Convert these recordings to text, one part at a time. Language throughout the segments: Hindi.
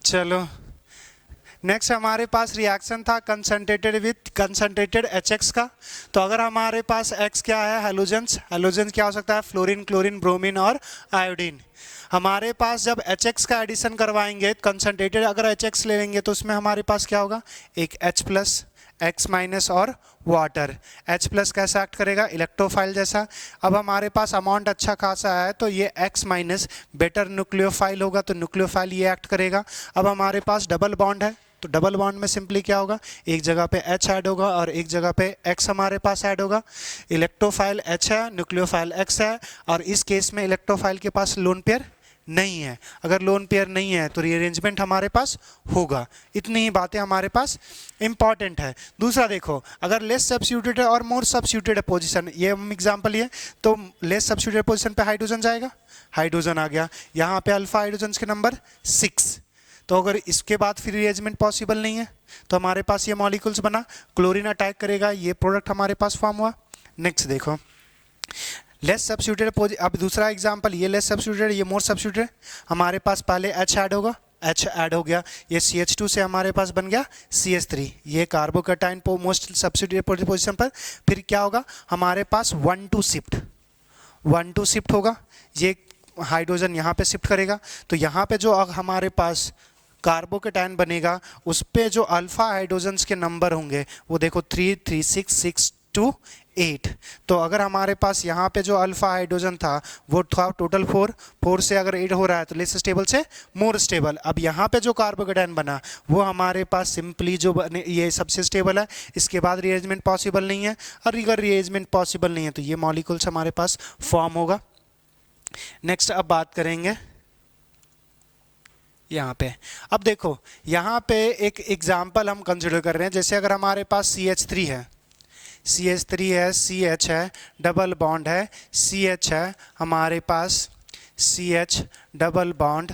चलो नेक्स्ट हमारे पास रिएक्शन था कंसंट्रेटेड HX का। तो अगर हमारे पास X क्या है, हैलोजेंस, हैलोजेंस क्या हो सकता है, फ्लोरीन, क्लोरीन, ब्रोमीन और आयोडीन। हमारे पास जब HX का एडिशन करवाएंगे कंसंट्रेटेड अगर HX ले लेंगे तो उसमें हमारे पास क्या होगा, एक H+, X- और वाटर। H+ कैसा एक्ट करेगा, इलेक्ट्रोफाइल जैसा। अब हमारे पास अमाउंट अच्छा खासा है तो ये X- बेटर न्यूक्लियोफाइल होगा तो न्यूक्लियोफाइल ये एक्ट करेगा। अब हमारे पास डबल बॉन्ड है तो डबल बॉन्ड में सिंपली क्या होगा, एक जगह पे H ऐड होगा और एक जगह पे X हमारे पास ऐड होगा। इलेक्ट्रोफाइल H है, न्यूक्लियोफाइल X है, और इस केस में इलेक्ट्रोफाइल के पास लोन पेयर नहीं है। अगर लोन पेयर नहीं है तो रीअरेंजमेंट हमारे पास होगा। इतनी ही बातें हमारे पास इंपॉर्टेंट है। दूसरा देखो, अगर लेस सब्स्टिट्यूटेड और मोर सब्स्टिट्यूटेड पोजीशन, ये हम एग्जांपल ये, तो लेस सब्स्टिट्यूटेड पोजीशन पे हाइड्रोजन जाएगा, हाइड्रोजन आ गया, यहाँ पे अल्फा हाइड्रोजन के नंबर 6। तो अगर इसके बाद फिर रीअरेंजमेंट पॉसिबल नहीं है तो हमारे पास ये मॉलिक्यूल्स बना, क्लोरीन अटैक करेगा, ये प्रोडक्ट हमारे पास फॉर्म हुआ। नेक्स्ट देखो, लेस सब्स्टिट्यूटेड, अब दूसरा एग्जांपल, ये लेस सब्स्टिट्यूटेड, ये मोर सब्स्टिट्यूटेड। हमारे पास पहले H ऐड होगा, H ऐड हो गया, ये CH2 से हमारे पास बन गया CH3, ये कार्बोकैटायन मोस्ट सब्स्टिट्यूटेड पोजीशन पर। फिर क्या होगा, हमारे पास 1 2 शिफ्ट होगा, ये हाइड्रोजन यहाँ पे शिफ्ट करेगा। तो यहाँ पे जो हमारे पास कार्बोकैटायन बनेगा उस पे जो अल्फा हाइड्रोजन्स के नंबर होंगे वो देखो 3 3 6 6 2 8। तो अगर हमारे पास यहाँ पे जो अल्फा हाइड्रोजन था वो था टोटल 4 से अगर 8 हो रहा है तो लेस स्टेबल से मोर स्टेबल। अब यहाँ पे जो कार्बोकैटायन बना वो हमारे पास सिंपली जो बने ये सबसे स्टेबल है, इसके बाद रीअरेंजमेंट पॉसिबल नहीं है, और अगर रीअरेंजमेंट पॉसिबल नहीं है तो ये मॉलिक्यूल्स हमारे पास फॉर्म होगा। नेक्स्ट अब बात करेंगे यहाँ पे। अब देखो यहाँ पे एक एग्जाम्पल हम कंसिडर कर रहे हैं, जैसे अगर हमारे पास CH3 है, CH3 है, CH है, डबल बॉन्ड है, CH है, हमारे पास CH डबल बॉन्ड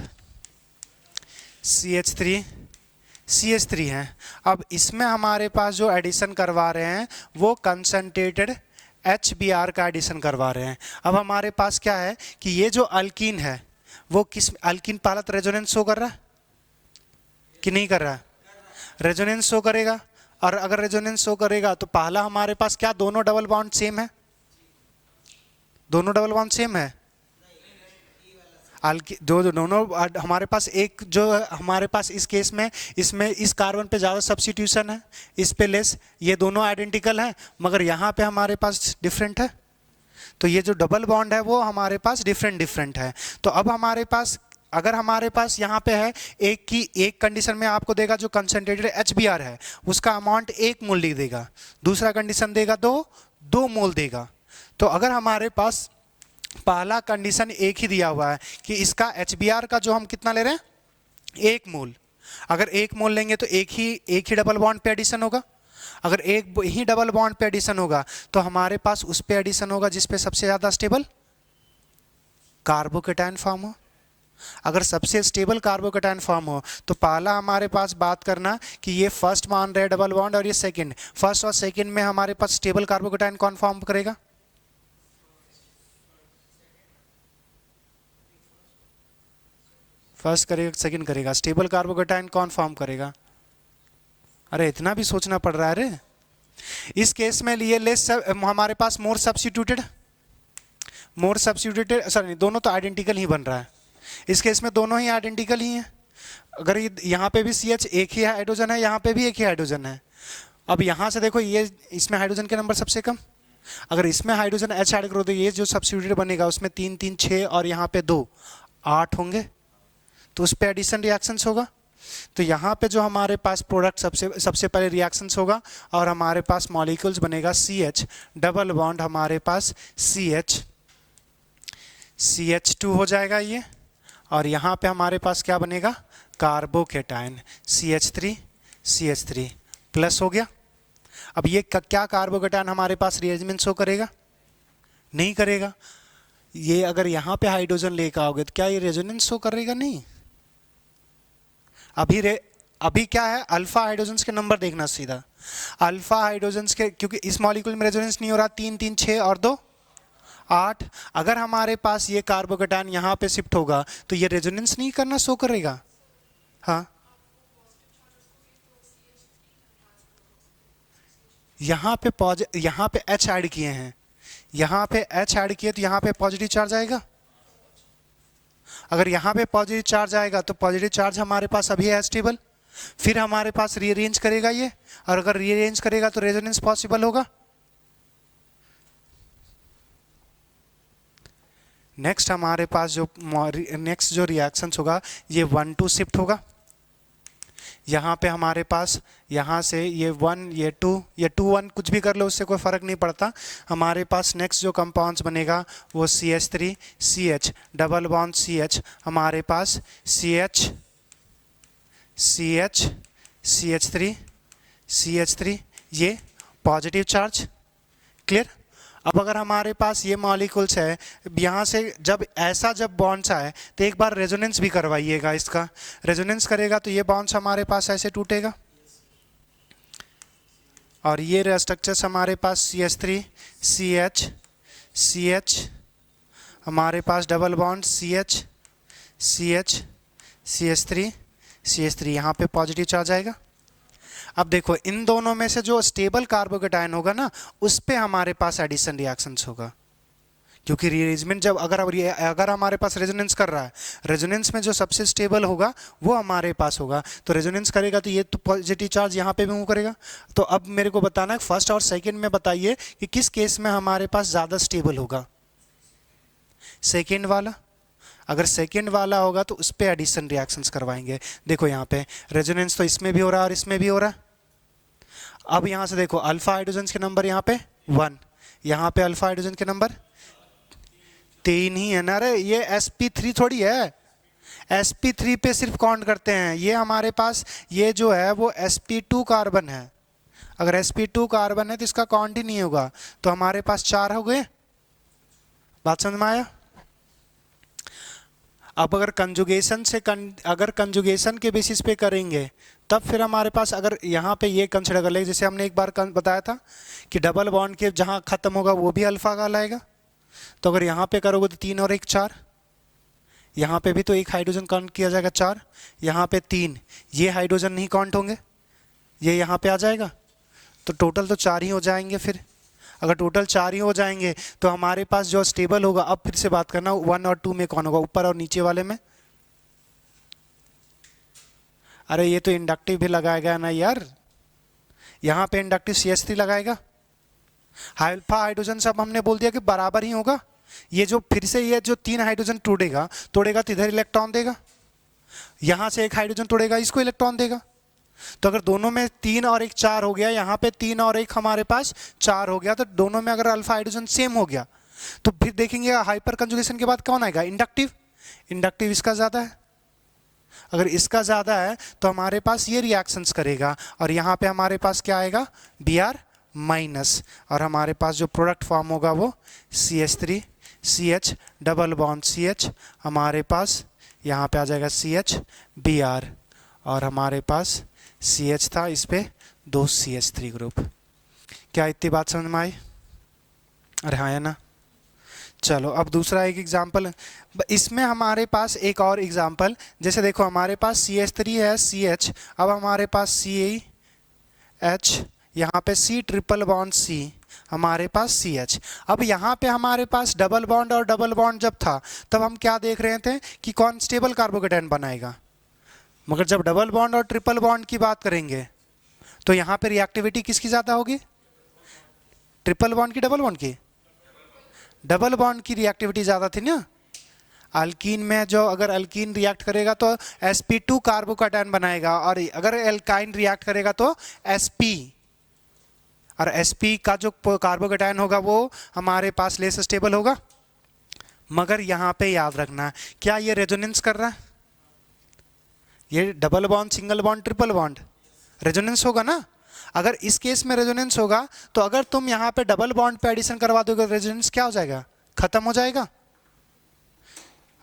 CH3 है। अब इसमें हमारे पास जो एडिशन करवा रहे हैं वो कंसंट्रेटेड HBr का एडिशन करवा रहे हैं। अब हमारे पास क्या है कि ये जो अल्कीन है वो किस, अल्कीन पहला तो रेजोनेंस शो कर रहा है कि नहीं कर रहा है, रेजोनेंस शो करेगा। और अगर रेजोनेंस शो करेगा तो पहला हमारे पास क्या, दोनों डबल बॉन्ड सेम है, दोनों डबल बॉन्ड सेम है, दोनों हमारे पास एक जो हमारे पास इस केस में इसमें इस कार्बन पे ज़्यादा सब्स्टिट्यूशन है, इस पे लेस, ये दोनों आइडेंटिकल हैं मगर यहाँ पे हमारे पास डिफरेंट है। तो ये जो डबल बॉन्ड है वो हमारे पास डिफरेंट है। तो अब हमारे पास अगर हमारे पास यहाँ पे है एक कंडीशन में आपको देगा जो कंसंट्रेटेड HBr है उसका अमाउंट 1 मोल लिख देगा, दूसरा कंडीशन देगा 2 मोल देगा। तो अगर हमारे पास पहला कंडीशन एक ही दिया हुआ है कि इसका HBr का जो हम कितना ले रहे हैं 1 मोल, अगर 1 मोल लेंगे तो एक ही डबल बॉन्ड पे एडिशन होगा। अगर एक ही डबल बॉन्ड पे एडिशन होगा तो हमारे पास उस पे एडिशन होगा जिस पे सबसे ज़्यादा स्टेबल कार्बोकैटायन फॉर्म हो। अगर सबसे स्टेबल कार्बोकैटायन फॉर्म हो तो पहला हमारे पास बात करना कि ये फर्स्ट मान रहे डबल बॉन्ड और ये सेकंड, फर्स्ट और सेकंड में हमारे पास स्टेबल कार्बोकैटायन कौन फॉर्म करेगा, फर्स्ट करेगा सेकंड करेगा, स्टेबल कार्बोकैटायन कौन फॉर्म करेगा। अरे इतना भी सोचना पड़ रहा है रे। इस केस में लिए लेस हमारे पास मोर सब्स्टिट्यूटेड सॉरी दोनों तो आइडेंटिकल ही बन रहा है, इस केस में दोनों ही आइडेंटिकल ही हैं। अगर यहाँ पे भी CH एक ही हाइड्रोजन है, यहाँ पे भी एक ही हाइड्रोजन है। अब यहाँ से देखो ये इसमें हाइड्रोजन के नंबर सबसे कम, अगर इसमें हाइड्रोजन H ऐड करो तो ये जो सब्स्टिट्यूटेड बनेगा उसमें 3 3 6 और यहाँ पे 2 8 होंगे, तो उस पर एडिशन रिएक्शंस होगा। तो यहाँ पे जो हमारे पास प्रोडक्ट सबसे पहले रिएक्शंस होगा और हमारे पास मॉलिक्यूल्स बनेगा CH डबल बॉन्ड हमारे पास CH2 हो जाएगा ये, और यहाँ पे हमारे पास क्या बनेगा कार्बोकैटायन CH3 प्लस हो गया। अब ये क्या कार्बोकैटायन हमारे पास रिएरेंजमेंट शो करेगा, नहीं करेगा। ये अगर यहाँ पे हाइड्रोजन लेकर आओगे तो क्या ये रेजोनेंस शो करेगा, नहीं। अभी क्या है, अल्फा हाइड्रोजन्स के नंबर देखना सीधा, अल्फा हाइड्रोजन्स के, क्योंकि इस मॉलिक्यूल में रेजोनेंस नहीं हो रहा, 3 3 6 और 2 8। अगर हमारे पास ये कार्बोकैटायन यहाँ पे शिफ्ट होगा तो ये रेजोनेंस नहीं करना शो करेगा, हाँ यहाँ पे H ऐड किए हैं, यहाँ पे H ऐड किए तो यहाँ पे पॉजिटिव चार्ज आएगा। अगर यहाँ पे पॉजिटिव चार्ज आएगा तो पॉजिटिव चार्ज हमारे पास अभी है स्टेबल, फिर हमारे पास रीअरेंज करेगा ये, और अगर रीअरेंज करेगा तो रेजोनेंस पॉसिबल होगा। नेक्स्ट हमारे पास जो रिएक्शंस होगा ये 1 2 शिफ्ट होगा। यहाँ पे हमारे पास यहाँ से ये 1 ये 2 ये 2 1 कुछ भी कर लो, उससे कोई फ़र्क नहीं पड़ता। हमारे पास नेक्स्ट जो कंपाउंड्स बनेगा वो CH3 CH double bond CH, हमारे पास CH CH CH3 CH3 ये पॉजिटिव चार्ज। क्लियर। अब अगर हमारे पास ये मॉलिक्यूल्स है, यहाँ से जब बॉन्ड्स आए तो एक बार रेजोनेंस भी करवाइएगा इसका। रेजोनेंस करेगा तो ये बॉन्ड्स हमारे पास ऐसे टूटेगा, और ये स्ट्रक्चर्स हमारे पास CH3 CH CH, हमारे पास double bond CH CH CH3 CH3, यहाँ पे पॉजिटिव चार्ज आएगा। अब देखो इन दोनों में से जो स्टेबल कार्बोकेटायन होगा ना, उस पे हमारे पास एडिशन रिएक्शंस होगा, क्योंकि रीअरेंजमेंट जब अगर हमारे पास रेजोनेंस कर रहा है, रेजोनेंस में जो सबसे स्टेबल होगा वो हमारे पास होगा, तो रेजोनेंस करेगा तो ये तो पॉजिटिव चार्ज यहाँ पे भी मूव करेगा। तो अब मेरे को बताना है फर्स्ट और सेकेंड में, बताइए कि किस केस में हमारे पास ज़्यादा स्टेबल होगा। सेकेंड वाला। अगर सेकेंड वाला होगा तो उस पर एडिशन रिएक्शंस करवाएंगे। देखो यहाँ पे रेजोनेंस तो इसमें भी हो रहा है और इसमें भी हो रहा है। अब यहाँ से देखो अल्फा हाइड्रोजन के नंबर यहाँ पे 1, यहाँ पे अल्फा हाइड्रोजन के नंबर 3 ही है ना। अरे ये sp3 थोड़ी है, sp3 पे सिर्फ काउंट करते हैं। ये हमारे पास ये जो है वो sp2 कार्बन है, अगर sp2 कार्बन है तो इसका काउंट ही नहीं होगा, तो हमारे पास 4 हो गए। बात समझ में आया। अब अगर कंजुगेशन के बेसिस पे करेंगे तब फिर हमारे पास, अगर यहाँ पे ये कंसिडर कर ले, जैसे हमने एक बार बताया था कि डबल बॉन्ड के जहाँ ख़त्म होगा वो भी अल्फा का लाएगा, तो अगर यहाँ पे करोगे तो 3 और 1 4, यहाँ पे भी तो एक हाइड्रोजन काउंट किया जाएगा 4, यहाँ पे 3, ये हाइड्रोजन नहीं काउंट होंगे, ये यहाँ पे आ जाएगा, तो टोटल तो 4 ही हो जाएंगे। फिर अगर टोटल 4 ही हो जाएंगे तो हमारे पास जो स्टेबल होगा, अब फिर से बात करना 1 और 2 में कौन होगा, ऊपर और नीचे वाले में। अरे ये तो इंडक्टिव भी लगाएगा ना यार, यहाँ पे इंडक्टिव CH3 लगाएगा। अल्फा हाइड्रोजन सब हमने बोल दिया कि बराबर ही होगा। ये जो फिर से ये जो 3 हाइड्रोजन तोड़ेगा तो इधर इलेक्ट्रॉन देगा, यहाँ से एक हाइड्रोजन तोड़ेगा इसको इलेक्ट्रॉन देगा। तो अगर दोनों में 3 और 1 4 हो गया, यहाँ पे 3 और 1 हमारे पास 4 हो गया, तो दोनों में अगर अल्फा हाइड्रोजन सेम हो गया तो फिर देखेंगे हाइपर कंजुगेशन के बाद कौन आएगा, इंडक्टिव। इंडक्टिव इसका ज़्यादा है, अगर इसका ज़्यादा है तो हमारे पास ये रिएक्शंस करेगा, और यहाँ पे हमारे पास क्या आएगा, Br माइनस, और हमारे पास जो प्रोडक्ट फॉर्म होगा वो CH3 CH double bond CH, हमारे पास यहाँ पे आ जाएगा CH Br, और हमारे पास CH था, इस पे 2 CH3 ग्रुप। क्या इतनी बात समझ में आई? अरे हाँ है ना। चलो अब दूसरा एक एग्जाम्पल, इसमें हमारे पास एक और एग्जाम्पल, जैसे देखो हमारे पास CH3 है CH, अब हमारे पास CH, यहाँ पे C ट्रिपल बॉन्ड C, हमारे पास CH। अब यहाँ पे हमारे पास डबल बॉन्ड और डबल बॉन्ड जब था तब हम क्या देख रहे थे कि कौन स्टेबल कार्बोकेटायन बनाएगा, मगर जब डबल बॉन्ड और ट्रिपल बॉन्ड की बात करेंगे तो यहाँ पे रिएक्टिविटी किसकी ज़्यादा होगी, ट्रिपल बॉन्ड की डबल बॉन्ड की? डबल बॉन्ड की रिएक्टिविटी ज़्यादा थी ना। अल्कीन में जो अगर अल्कीन रिएक्ट करेगा तो sp2 कार्बोकेटायन बनाएगा, और अगर एल्काइन रिएक्ट करेगा तो sp, और sp का जो कार्बोकेटायन होगा वो हमारे पास लेस स्टेबल होगा। मगर यहाँ पे याद रखना, क्या ये रेजोनेंस कर रहा है, ये double bond single bond triple bond resonance होगा ना। अगर इस केस में रेजोनेंस होगा तो अगर तुम यहाँ पे डबल बॉन्ड पे एडिशन करवा दोगे तो रेजोनेंस क्या हो जाएगा, खत्म हो जाएगा।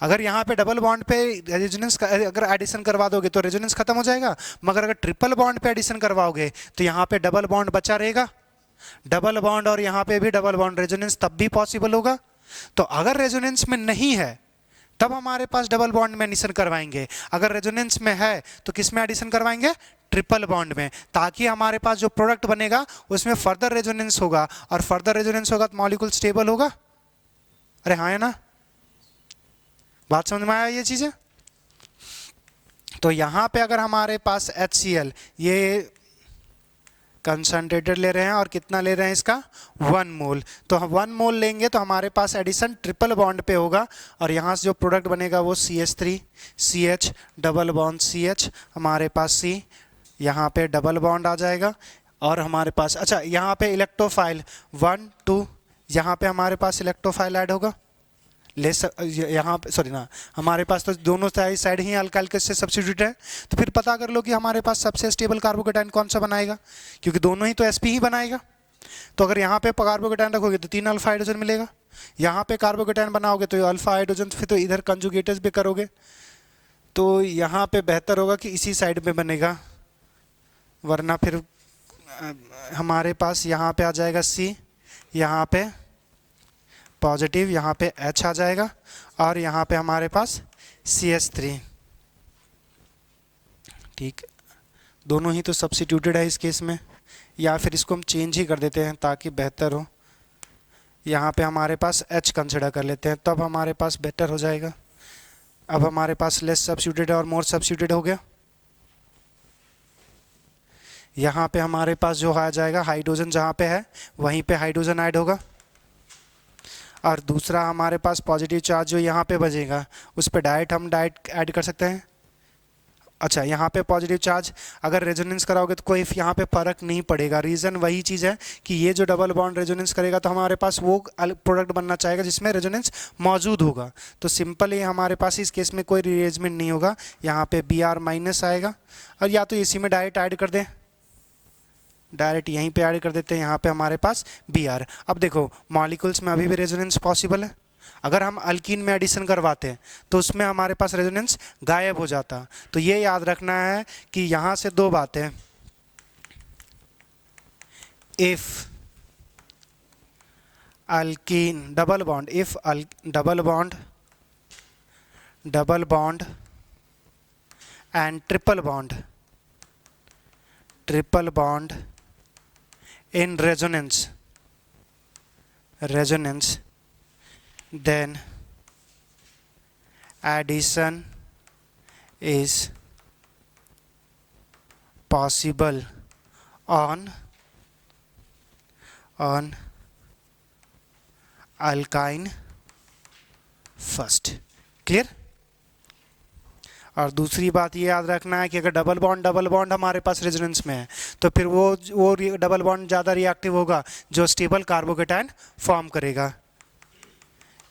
अगर यहाँ पे डबल बॉन्ड पे रेजोनेंस अगर एडिशन करवा दोगे तो रेजोनेंस खत्म हो जाएगा, मगर अगर ट्रिपल बॉन्ड पे एडिशन करवाओगे तो यहाँ पे डबल बॉन्ड बचा रहेगा, डबल बॉन्ड और यहाँ पे भी डबल बॉन्ड, रेजोनेंस तब भी पॉसिबल होगा। तो अगर रेजोनेंस में नहीं है तब हमारे पास डबल बॉन्ड में एडिशन करवाएंगे, अगर रेजोनेंस में है तो किस में एडिशन करवाएंगे, ट्रिपल बॉन्ड में, ताकि हमारे पास जो प्रोडक्ट बनेगा उसमें फर्दर रेजोनेंस होगा, और फर्दर रेजोनेंस होगा तो मॉलिक्यूल स्टेबल होगा। अरे हाँ है ना, बात समझ में आया ये चीज़ें। तो यहाँ पे अगर हमारे पास HCl, ये कंसंट्रेटेड ले रहे हैं और कितना ले रहे हैं इसका 1 मोल, तो हम 1 मोल लेंगे तो हमारे पास एडिशन ट्रिपल बॉन्ड पे होगा, और यहाँ से जो प्रोडक्ट बनेगा वो CH3 CH double bond CH, हमारे पास C, यहाँ पे डबल बॉन्ड आ जाएगा, और हमारे पास अच्छा यहाँ पे इलेक्ट्रोफाइल 1 2, यहाँ पे हमारे पास इलेक्ट्रोफाइल ऐड होगा यहाँ पे, सॉरी ना, हमारे पास तो दोनों साइड ही अल्काइल से सब्स्टिट्यूट है, तो फिर पता कर लो कि हमारे पास सबसे स्टेबल कार्बोकेटाइन कौन सा बनाएगा, क्योंकि दोनों ही तो sp ही बनाएगा। तो अगर यहाँ पे कार्बोकेटाइन रखोगे तो 3 अल्फा हाइड्रोजन मिलेगा, यहाँ पे कार्बोकेटाइन बनाओगे तो अल्फा हाइड्रोजन, फिर तो इधर कंजुगेटेस भी करोगे, तो यहाँ पे बेहतर होगा कि इसी साइड में बनेगा, वरना फिर हमारे पास यहाँ पे आ जाएगा C, यहाँ पे पॉजिटिव, यहाँ पे H आ जाएगा, और यहाँ पे हमारे पास CH3। ठीक, दोनों ही तो सब्स्टिट्यूटेड है इस केस में, या फिर इसको हम चेंज ही कर देते हैं ताकि बेहतर हो। यहाँ पे हमारे पास H कंसिडर कर लेते हैं, तब हमारे पास बेटर हो जाएगा। अब हमारे पास लेस सब्स्टिट्यूटेड और मोर सब्स्टिट्यूटेड हो गया। यहाँ पे हमारे पास जो आ जाएगा हाइड्रोजन, जहाँ पे है वहीं पे हाइड्रोजन ऐड होगा, और दूसरा हमारे पास पॉजिटिव चार्ज जो यहाँ पे बचेगा उस पर डायरेक्ट ऐड कर सकते हैं। अच्छा, यहाँ पे पॉजिटिव चार्ज अगर रेजोनेंस कराओगे तो कोई यहाँ पे फ़र्क नहीं पड़ेगा। रीज़न वही चीज़ है कि ये जो डबल बॉन्ड रेजोनेंस करेगा तो हमारे पास वो प्रोडक्ट बनना चाहेगा जिसमें रेजोनेंस मौजूद होगा, तो सिंपल ये हमारे पास इस केस में कोई रीअरेंजमेंट नहीं होगा, यहाँ पे Br माइनस आएगा, और या तो इसी में डायरेक्ट ऐड कर दें, डायरेक्ट यहीं पे ऐड कर देते हैं, यहाँ पे हमारे पास Br। अब देखो मॉलिक्यूल्स में अभी भी रेजोनेंस पॉसिबल है, अगर हम अल्कीन में एडिशन करवाते हैं तो उसमें हमारे पास रेजोनेंस गायब हो जाता। तो ये याद रखना है कि यहाँ से दो बातें, if alkyne double bond, if double bond and triple bond in resonance, then addition is possible on alkyne first। Clear. और दूसरी बात ये याद रखना है कि अगर डबल बॉन्ड हमारे पास रेजोनेंस में है तो फिर वो डबल बॉन्ड ज़्यादा रिएक्टिव होगा जो स्टेबल कार्बोकेटाइन फॉर्म करेगा।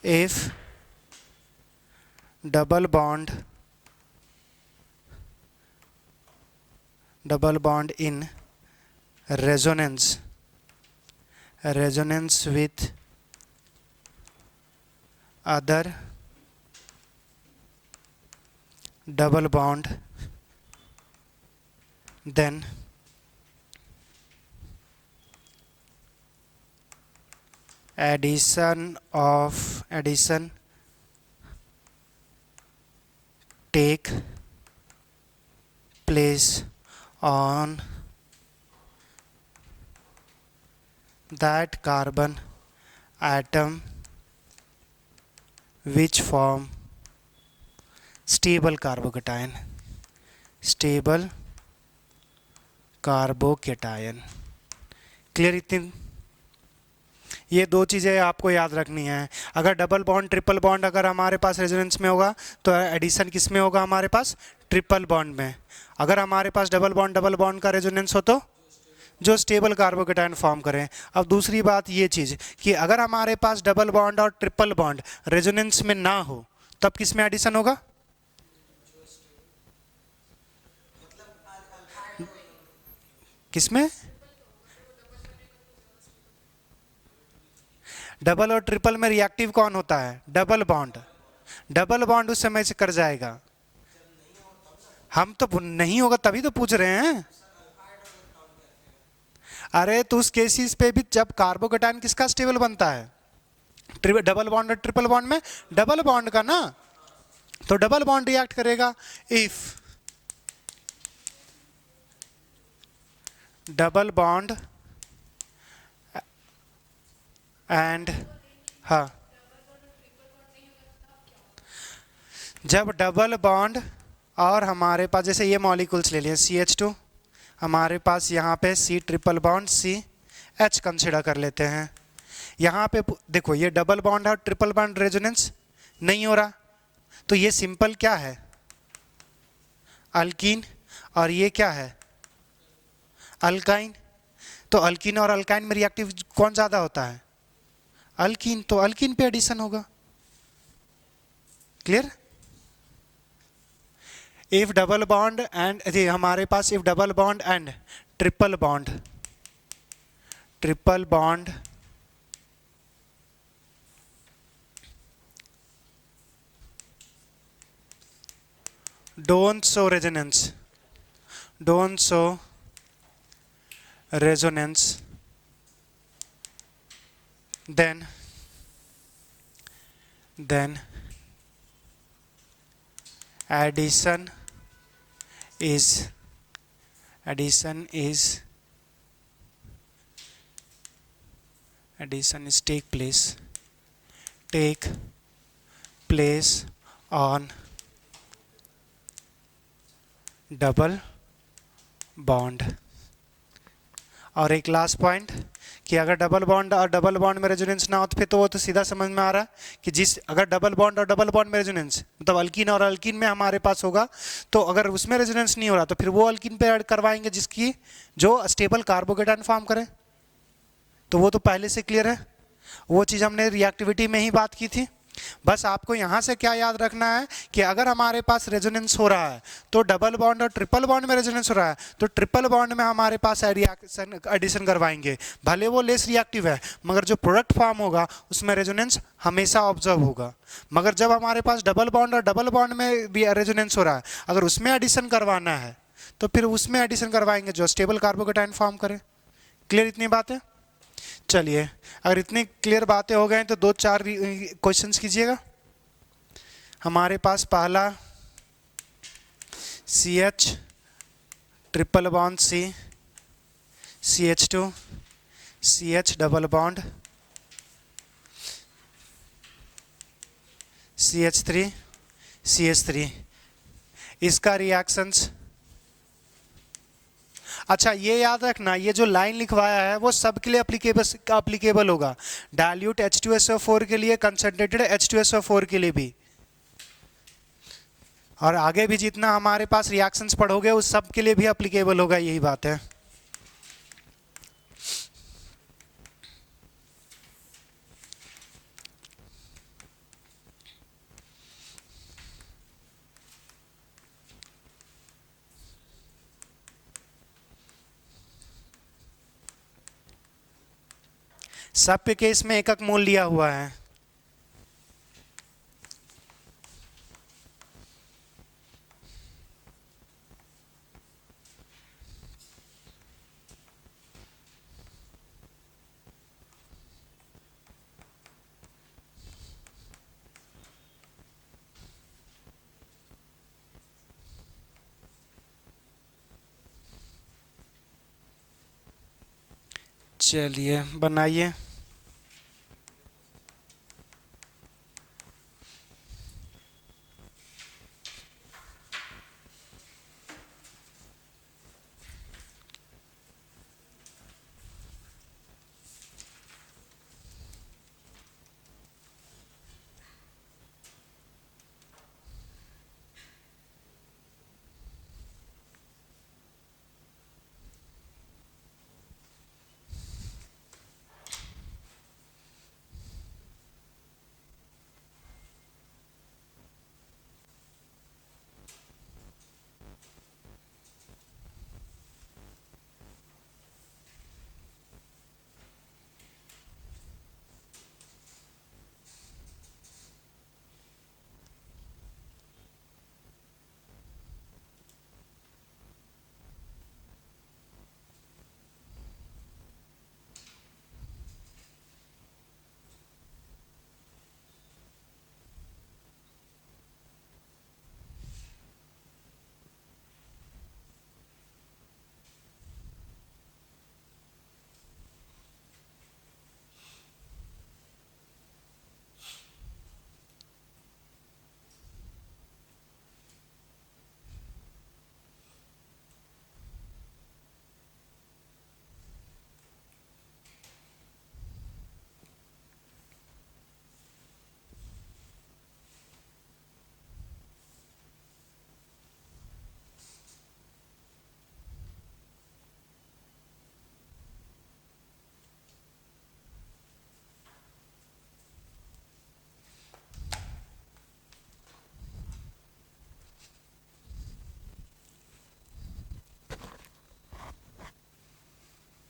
If double bond in resonance with other double bond, then addition take place on that carbon atom which form stable carbocation. Clear. इतनी ये दो चीज़ें आपको याद रखनी है। अगर डबल बॉन्ड ट्रिपल बॉन्ड अगर हमारे पास रेजोनेंस में होगा तो एडिशन किस में होगा, हमारे पास ट्रिपल बॉन्ड में। अगर हमारे पास डबल बॉन्ड का रेजोनेंस हो तो जो स्टेबल कार्बोकेटायन फॉर्म करें। अब दूसरी बात ये चीज़ कि अगर हमारे पास डबल बॉन्ड और ट्रिपल बॉन्ड रेजोनेंस में ना हो तब किस में एडिशन होगा, किसमें? डबल और ट्रिपल में रिएक्टिव कौन होता है, डबल बॉन्ड उस समय से कर जाएगा। हम तो नहीं होगा तभी तो पूछ रहे हैं। अरे तो उस केसेस पे भी जब कार्बोकेटायन किसका स्टेबल बनता है, डबल बॉन्ड और ट्रिपल बॉन्ड में डबल बॉन्ड का ना, तो डबल बॉन्ड रिएक्ट करेगा इफ डबल बॉन्ड एंड, हाँ, जब डबल बॉन्ड और हमारे पास जैसे ये मॉलिक्यूल्स ले लिए CH2, हमारे पास यहाँ पे C triple bond CH consider कर लेते हैं। यहाँ पे देखो ये डबल बॉन्ड है, ट्रिपल बॉन्ड रेजोनेंस नहीं हो रहा, तो ये सिंपल क्या है, अल्कीन, और ये क्या है, अल्काइन। तो अल्कीन और अल्काइन में रिएक्टिव कौन ज़्यादा होता है, अल्कीन, तो अल्कीन पे एडिशन होगा। Clear? If double bond and, हमारे पास if double bond and triple bond, triple bond don't show resonance, don't show resonance, then addition is take place on double bond. और एक लास्ट पॉइंट कि अगर डबल बॉन्ड और डबल बॉन्ड में रेजोनेंस ना हो तो फिर तो वो तो सीधा समझ में आ रहा है कि जिस अगर डबल बॉन्ड और डबल बॉन्ड में रेजोनेंस मतलब अल्कीन और अल्कीन में हमारे पास होगा, तो अगर उसमें रेजोनेंस नहीं हो रहा तो फिर वो अल्कीन पे ऐड करवाएंगे जिसकी जो स्टेबल कार्बोकेटाइन फॉर्म करे। तो वो तो पहले से क्लियर है, वो चीज़ हमने रिएक्टिविटी में ही बात की थी। बस आपको यहाँ से क्या याद रखना है कि अगर हमारे पास रेजोनेंस हो रहा है तो डबल बॉन्ड और ट्रिपल बॉन्ड में रेजोनेंस हो रहा है तो ट्रिपल बॉन्ड में हमारे पास एडिशन करवाएंगे, भले वो लेस रिएक्टिव है मगर जो प्रोडक्ट फॉर्म होगा उसमें रेजोनेंस हमेशा ऑब्जर्व होगा। मगर जब हमारे पास डबल बॉन्ड और डबल बॉन्ड में रेजोनेंस हो रहा है, अगर उसमें एडिशन करवाना है तो फिर उसमें एडिशन करवाएंगे जो स्टेबल कार्बोकेटाइन फॉर्म करे। क्लियर इतनी बात है? चलिए, अगर इतनी क्लियर बातें हो गए तो 2-4 क्वेश्चंस कीजिएगा। हमारे पास पहला CH triple bond C, CH2 CH double bond CH3 CH3, इसका रिएक्शंस, अच्छा ये याद रखना ये जो लाइन लिखवाया है वो सबके लिए अप्लीकेबल होगा, डाइल्यूट H2SO4 के लिए, कंसंट्रेटेड H2SO4 के लिए भी, और आगे भी जितना हमारे पास रिएक्शंस पढ़ोगे उस सब के लिए भी अप्लीकेबल होगा, यही बात है। सब के केस में एकक मोल लिया हुआ है। चलिए बनाइए।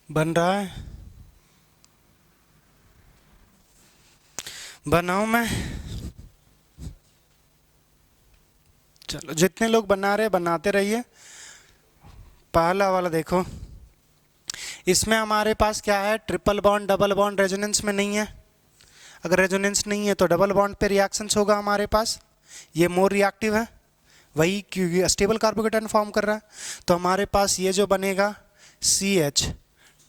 बन रहा है, बनाऊं मैं? चलो जितने लोग बना रहे बनाते रहिए। पहला वाला देखो, इसमें हमारे पास क्या है, triple bond double bond resonance में नहीं है। अगर रेजोनेंस नहीं है तो डबल बॉन्ड पे रिएक्शंस होगा हमारे पास, ये मोर रिएक्टिव है, वही क्योंकि स्टेबल कार्बोकेटायन फॉर्म कर रहा है। तो हमारे पास ये जो बनेगा सी एच,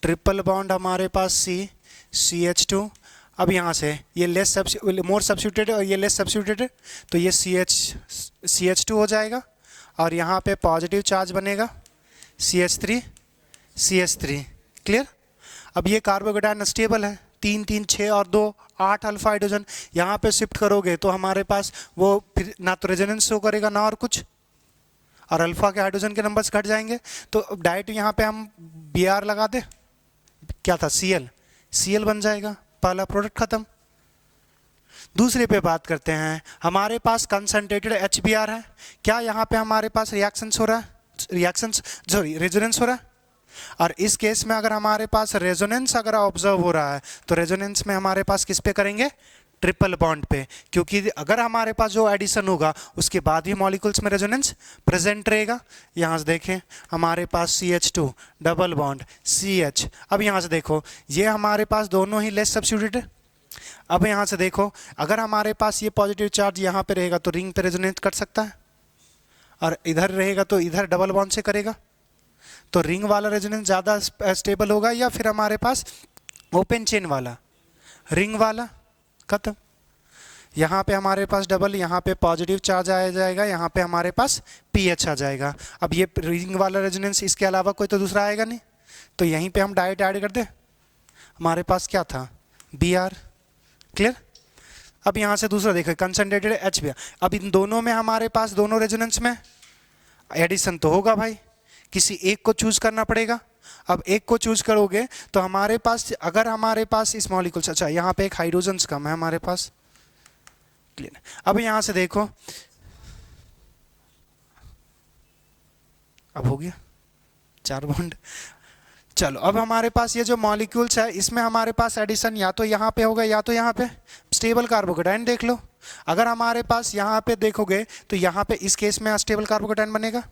ट्रिपल बॉन्ड हमारे पास CH2। अब यहाँ से ये मोर सब्स्टिट्यूटेड और ये लेस सब्स्टिट्यूटेड, तो ये CH2 हो जाएगा और यहाँ पे पॉजिटिव चार्ज बनेगा CH3। क्लियर? अब ये कार्बोकेटायन स्टेबल है, 3 3 6 और 2 8 अल्फा हाइड्रोजन यहाँ पे शिफ्ट करोगे तो हमारे पास वो फिर ना तो रेजोनेंस शो करेगा ना और कुछ, और अल्फा के हाइड्रोजन के नंबर्स घट जाएंगे। तो डायरेक्ट यहाँ पे हम Br लगा दे, क्या था Cl बन जाएगा, पहला प्रोडक्ट खत्म। दूसरे पे बात करते हैं, हमारे पास कंसंट्रेटेड HBr है, क्या यहाँ पे हमारे पास रिएक्शंस हो रहा है, रेजोनेंस हो रहा है। और इस केस में अगर हमारे पास रेजोनेंस अगर ऑब्जर्व हो रहा है तो रेजोनेंस में हमारे पास किस पे करेंगे, ट्रिपल बॉन्ड पे, क्योंकि अगर हमारे पास जो एडिशन होगा उसके बाद ही मॉलिक्यूल्स में रेजोनेंस प्रेजेंट रहेगा। यहाँ से देखें हमारे पास CH2 डबल बॉन्ड CH। अब यहाँ से देखो ये हमारे पास दोनों ही लेस सब्स्टिट्यूटेड। अब यहाँ से देखो अगर हमारे पास ये पॉजिटिव चार्ज यहाँ पे रहेगा तो रिंग पे रेजोनेट कर सकता है, और इधर रहेगा तो इधर डबल बॉन्ड से करेगा। तो रिंग वाला रेजोनेंस ज़्यादा स्टेबल होगा या फिर हमारे पास ओपन चेन वाला, रिंग वाला। खत्म। यहाँ पे हमारे पास डबल, यहाँ पे पॉजिटिव चार्ज आ जाएगा, यहाँ पे हमारे पास पीएच आ जाएगा। अब ये रिंग वाला रेजोनेंस इसके अलावा कोई तो दूसरा आएगा नहीं, तो यहीं पे हम डायरेक्ट ऐड कर दें, हमारे पास क्या था Br। क्लियर? अब यहाँ से दूसरा देखो कंसंट्रेटेड HBr। अब इन दोनों में हमारे पास दोनों रेजोनेंस में एडिशन तो होगा भाई, किसी एक को चूज करना पड़ेगा। अब एक को चूज करोगे तो हमारे पास अगर हमारे पास इस मॉलिक्यूल्स, अच्छा यहाँ पे एक हाइड्रोजन कम है हमारे पास। क्लियर? अब यहाँ से देखो, अब हो गया 4 बॉन्ड। चलो अब हमारे पास ये जो मॉलिक्यूल्स है इसमें हमारे पास एडिशन या तो यहाँ पे होगा या तो यहाँ पे। स्टेबल कार्बोकेटायन देख लो, अगर हमारे पास यहाँ पे देखोगे तो यहाँ पे इस केस में स्टेबल कार्बोकेटायन बनेगा,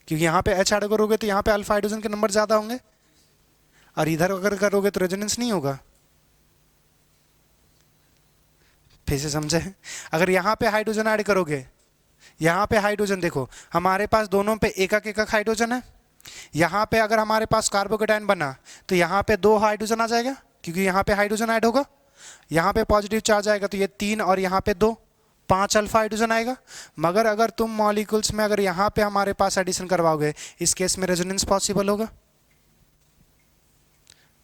क्योंकि यहाँ पे H ऐड करोगे तो यहाँ पे अल्फा हाइड्रोजन के नंबर ज़्यादा होंगे, और इधर अगर करोगे तो रेजोनेंस नहीं होगा। फिर से समझे? अगर यहाँ पे हाइड्रोजन ऐड करोगे, यहाँ पे हाइड्रोजन देखो हमारे पास दोनों पे एक एक हाइड्रोजन है। यहाँ पे अगर हमारे पास कार्बोकेटायन बना तो यहाँ पे 2 हाइड्रोजन आ जाएगा, क्योंकि यहाँ पे हाइड्रोजन ऐड होगा। यहाँ पे पॉजिटिव चार्ज आएगा तो ये 3 और यहाँ पे 2, 5 अल्फा हाइड्रोजन आएगा। मगर अगर तुम मॉलिक्यूल्स में अगर यहाँ पे हमारे पास एडिशन करवाओगे, इस केस में रेजोनेंस पॉसिबल होगा।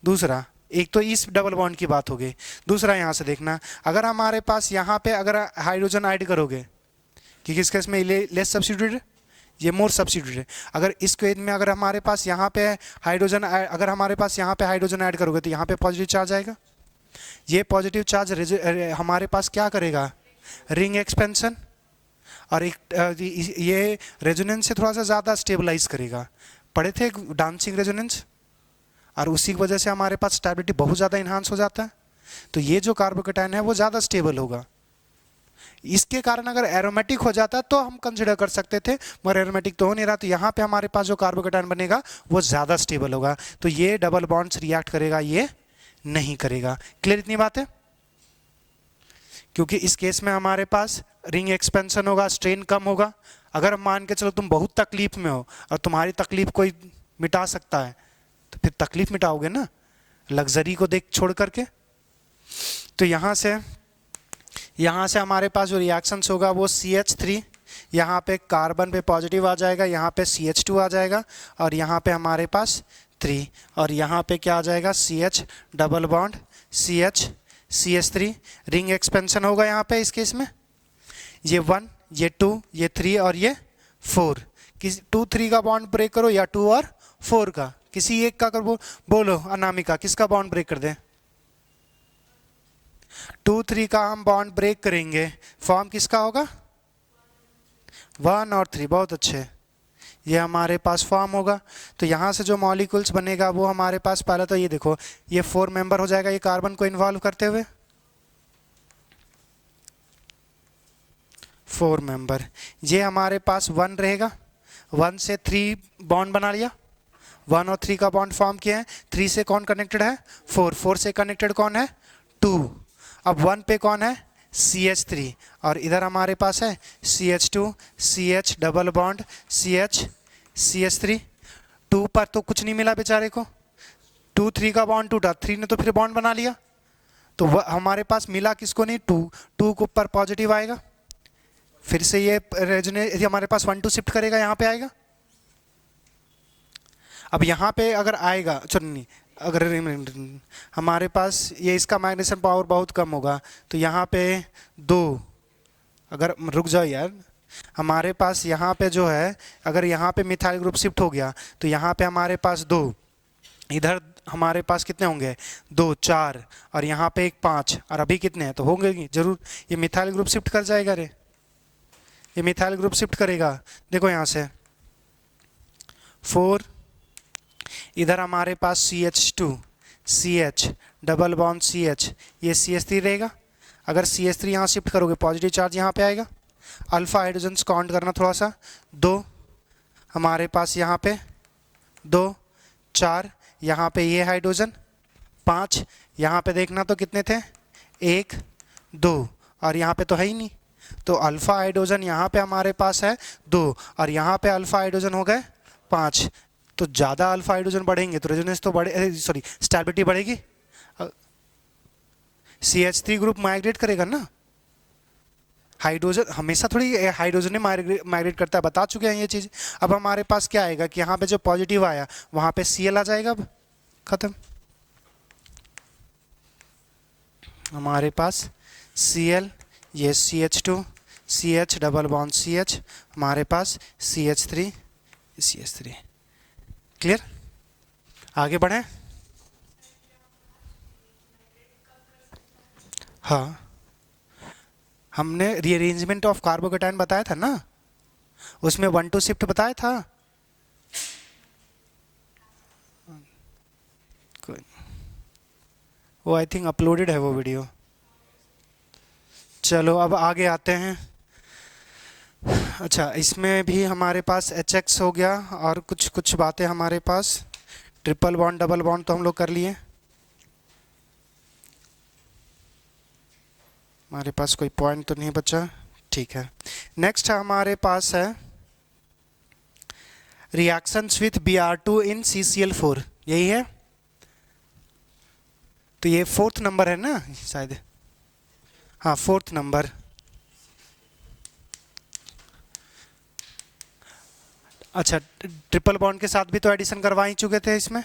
दूसरा, एक तो इस डबल बॉन्ड की बात हो गई, दूसरा यहाँ से देखना अगर हमारे पास यहाँ पे अगर हाइड्रोजन ऐड करोगे, क्योंकि इस केस में लेस सब्स्टिट्यूटेड, ये मोर सब्स्टिट्यूटेड। अगर इस केस में अगर हमारे पास यहाँ पे हाइड्रोजन, अगर हमारे पास यहाँ पे हाइड्रोजन ऐड करोगे तो यहाँ पे पॉजिटिव चार्ज आएगा। ये पॉजिटिव चार्ज हमारे पास क्या करेगा, रिंग एक्सपेंशन, और एक ये रेजोनेंस से थोड़ा सा ज़्यादा स्टेबलाइज करेगा। पढ़े थे डांसिंग रेजोनेंस, और उसी की वजह से हमारे पास स्टेबिलिटी बहुत ज़्यादा इन्हांस हो जाता है। तो ये जो कार्बोकेटायन है वो ज़्यादा स्टेबल होगा। इसके कारण अगर एरोमेटिक हो जाता तो हम कंसिडर कर सकते थे, मगर एरोमेटिक तो हो नहीं रहा, तो यहाँ पे हमारे पास जो कार्बोकेटायन बनेगा वो ज़्यादा स्टेबल होगा। तो ये डबल बॉन्ड्स रिएक्ट करेगा, ये नहीं करेगा। क्लियर इतनी बात है? क्योंकि इस केस में हमारे पास रिंग एक्सपेंशन होगा, स्ट्रेन कम होगा। अगर मान के चलो तुम बहुत तकलीफ में हो और तुम्हारी तकलीफ कोई मिटा सकता है तो फिर तकलीफ मिटाओगे ना, लग्जरी को देख छोड़ करके। तो यहाँ से हमारे पास जो रिएक्शंस होगा वो CH3, यहाँ पे कार्बन पे पॉजिटिव आ जाएगा, यहाँ पे CH2 आ जाएगा, और यहाँ पे हमारे पास 3, और यहाँ पे क्या आ जाएगा CH double bond CH CH3, ring expansion होगा यहाँ पे इस केस में, ये 1, ये 2, ये 3 और ये 4। किसी 2 3 का बॉन्ड ब्रेक करो या 2 और 4 का, किसी एक का कर बोलो अनामिका, किसका बॉन्ड ब्रेक कर दें? 2 3 का हम बॉन्ड ब्रेक करेंगे, फॉर्म किसका होगा? 1 और 3। बहुत अच्छे, ये हमारे पास फॉर्म होगा। तो यहाँ से जो मॉलिक्यूल्स बनेगा वो हमारे पास पहले तो ये देखो ये 4 मेंबर हो जाएगा ये कार्बन को इन्वॉल्व करते हुए 4 मेंबर। ये हमारे पास 1 रहेगा, 1 से 3 बॉन्ड बना लिया, 1 और 3 का बॉन्ड फॉर्म किया है। 3 से कौन कनेक्टेड है 4, 4 से कनेक्टेड कौन है 2। अब 1 पे कौन है CH3 और इधर हमारे पास है CH2 CH double bond CH CH3। 2 पर तो कुछ नहीं मिला बेचारे को, 2 3 का बॉन्ड टूटा, 3 ने तो फिर बॉन्ड बना लिया। तो हमारे पास मिला किसको नहीं 2, 2 के ऊपर पॉजिटिव आएगा, फिर से ये रेजोनेट हमारे पास 1 2 शिफ्ट करेगा यहाँ पे आएगा। अब यहाँ पे अगर आएगा चलो नहीं, अगर हमारे पास ये इसका मैग्नेशियम पावर बहुत कम होगा तो यहाँ पे 2, अगर रुक जाओ यार, हमारे पास यहाँ पे जो है अगर यहाँ पे मिथाइल ग्रुप शिफ्ट हो गया तो यहाँ पे हमारे पास 2, इधर हमारे पास कितने होंगे 2 4 और यहाँ पे 1 5 और अभी कितने हैं तो होंगे जरूर, ये मिथाइल ग्रुप शिफ्ट कर जाएगा रे, ये मिथाइल ग्रुप शिफ्ट करेगा। देखो यहाँ से 4, इधर हमारे पास CH2 CH double bond CH, ये CH3 रहेगा। अगर CH3 यहाँ शिफ्ट करोगे पॉजिटिव चार्ज यहाँ पे आएगा। अल्फा हाइड्रोजन्स काउंट करना थोड़ा सा, 2 हमारे पास यहाँ पे 2 4, यहाँ पे ये हाइड्रोजन 5, यहाँ पे देखना तो कितने थे 1 2 और यहाँ पे तो है ही नहीं, तो अल्फा हाइड्रोजन यहाँ पे हमारे पास है 2 और यहाँ पे अल्फा हाइड्रोजन हो गए 5। तो ज़्यादा अल्फा हाइड्रोजन बढ़ेंगे तो रेजोनेंस तो बढ़े, सॉरी स्टेबिलिटी बढ़ेगी। CH3 ग्रुप माइग्रेट करेगा ना, हाइड्रोजन हमेशा थोड़ी हाइड्रोजन माइग्रेट करता है, बता चुके हैं ये चीज़। अब हमारे पास क्या आएगा कि यहाँ पे जो पॉजिटिव आया वहाँ पे Cl आ जाएगा, अब खत्म। हमारे पास Cl, ये CH2 CH double bond CH, हमारे पास CH3 CH3। क्लियर, आगे बढ़ें। हाँ, हमने रीअरेंजमेंट ऑफ कार्बोकेटायन बताया था ना, उसमें 1 2 शिफ्ट बताया था। वो आई थिंक अपलोडेड है वो वीडियो। चलो अब आगे आते हैं। अच्छा, इसमें भी हमारे पास HX हो गया और कुछ बातें हमारे पास, ट्रिपल बॉन्ड डबल बॉन्ड तो हम लोग कर लिए। हमारे पास कोई पॉइंट तो नहीं बचा, ठीक है। नेक्स्ट हमारे पास है reactions with Br2 in CCl4, यही है। तो ये 4th नंबर है ना शायद, हाँ 4th नंबर। अच्छा, ट्रिपल बॉन्ड के साथ भी तो एडिशन करवा ही चुके थे इसमें।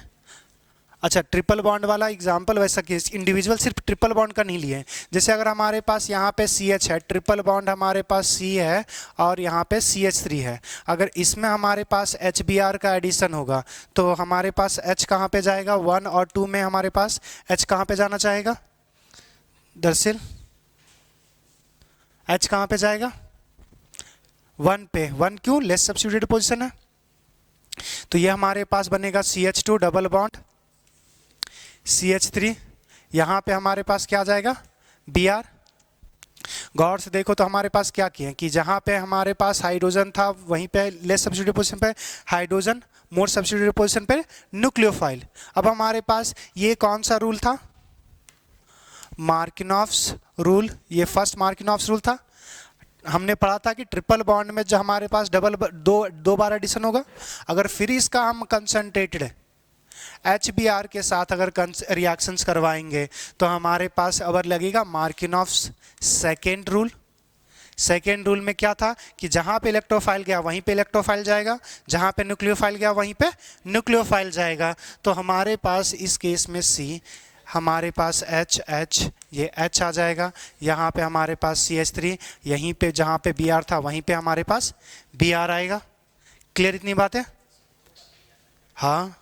अच्छा, ट्रिपल बॉन्ड वाला एग्जांपल वैसा केस इंडिविजुअल सिर्फ ट्रिपल बॉन्ड का नहीं लिए हैं। जैसे अगर हमारे पास यहाँ पे CH है, ट्रिपल बॉन्ड हमारे पास C है और यहाँ पे CH3 है, अगर इसमें हमारे पास HBr का एडिशन होगा तो हमारे पास H कहाँ पे जाएगा, 1 और 2 में हमारे पास H कहाँ पे जाना चाहेगा दरअसल, H कहाँ पे जाएगा 1 पे। 1 क्यों, लेस सब्स्टिट्यूटेड पोजीशन है। तो ये हमारे पास बनेगा CH2 डबल बॉन्ड CH3, यहाँ पे हमारे पास क्या आ जाएगा Br। गौर से देखो तो हमारे पास क्या किए कि जहाँ पे हमारे पास हाइड्रोजन था वहीं पे लेस सब्स्टिट्यूटेड पोजीशन पे हाइड्रोजन, मोर सब्स्टिट्यूटेड पोजीशन पे न्यूक्लियोफाइल। अब हमारे पास ये कौन सा रूल था, मार्किनॉफ्स रूल, ये फर्स्ट मार्किनॉफ्स रूल था। हमने पढ़ा था कि ट्रिपल बॉन्ड में जो हमारे पास दो बार एडिशन होगा, अगर फिर इसका हम कंसंट्रेटेड HBr के साथ अगर रिएक्शंस करवाएंगे तो हमारे पास अब लगेगा मार्किनॉफ्स सेकेंड रूल। सेकेंड रूल में क्या था कि जहाँ पे इलेक्ट्रोफाइल गया वहीं पे इलेक्ट्रोफाइल जाएगा, जहाँ पे न्यूक्लियोफाइल गया वहीं पे न्यूक्लियोफाइल जाएगा। तो हमारे पास इस केस में C, हमारे पास H ये H आ जाएगा, यहाँ पे हमारे पास CH3, यहीं पे जहाँ पे Br था वहीं पे हमारे पास Br आएगा। क्लियर इतनी बात है। हाँ,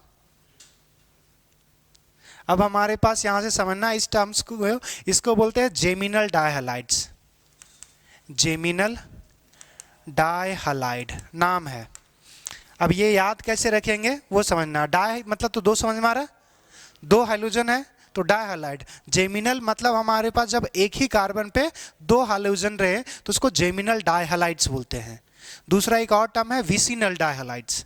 अब हमारे पास यहाँ से समझना इस टर्म्स को, इसको बोलते हैं जेमिनल डायहलाइड्स। जेमिनल डायहलाइड नाम है। अब ये याद कैसे रखेंगे वो समझना। डाई मतलब तो दो समझ में आ रहा है, दो हाइड्रोजन है तो डाई हैलाइड। जेमिनल मतलब हमारे पास जब एक ही कार्बन पे दो हाइड्रोजन रहे तो उसको जेमिनल डाई हैलाइड्स बोलते हैं। दूसरा एक और टर्म है विसिनल डाई हैलाइड्स,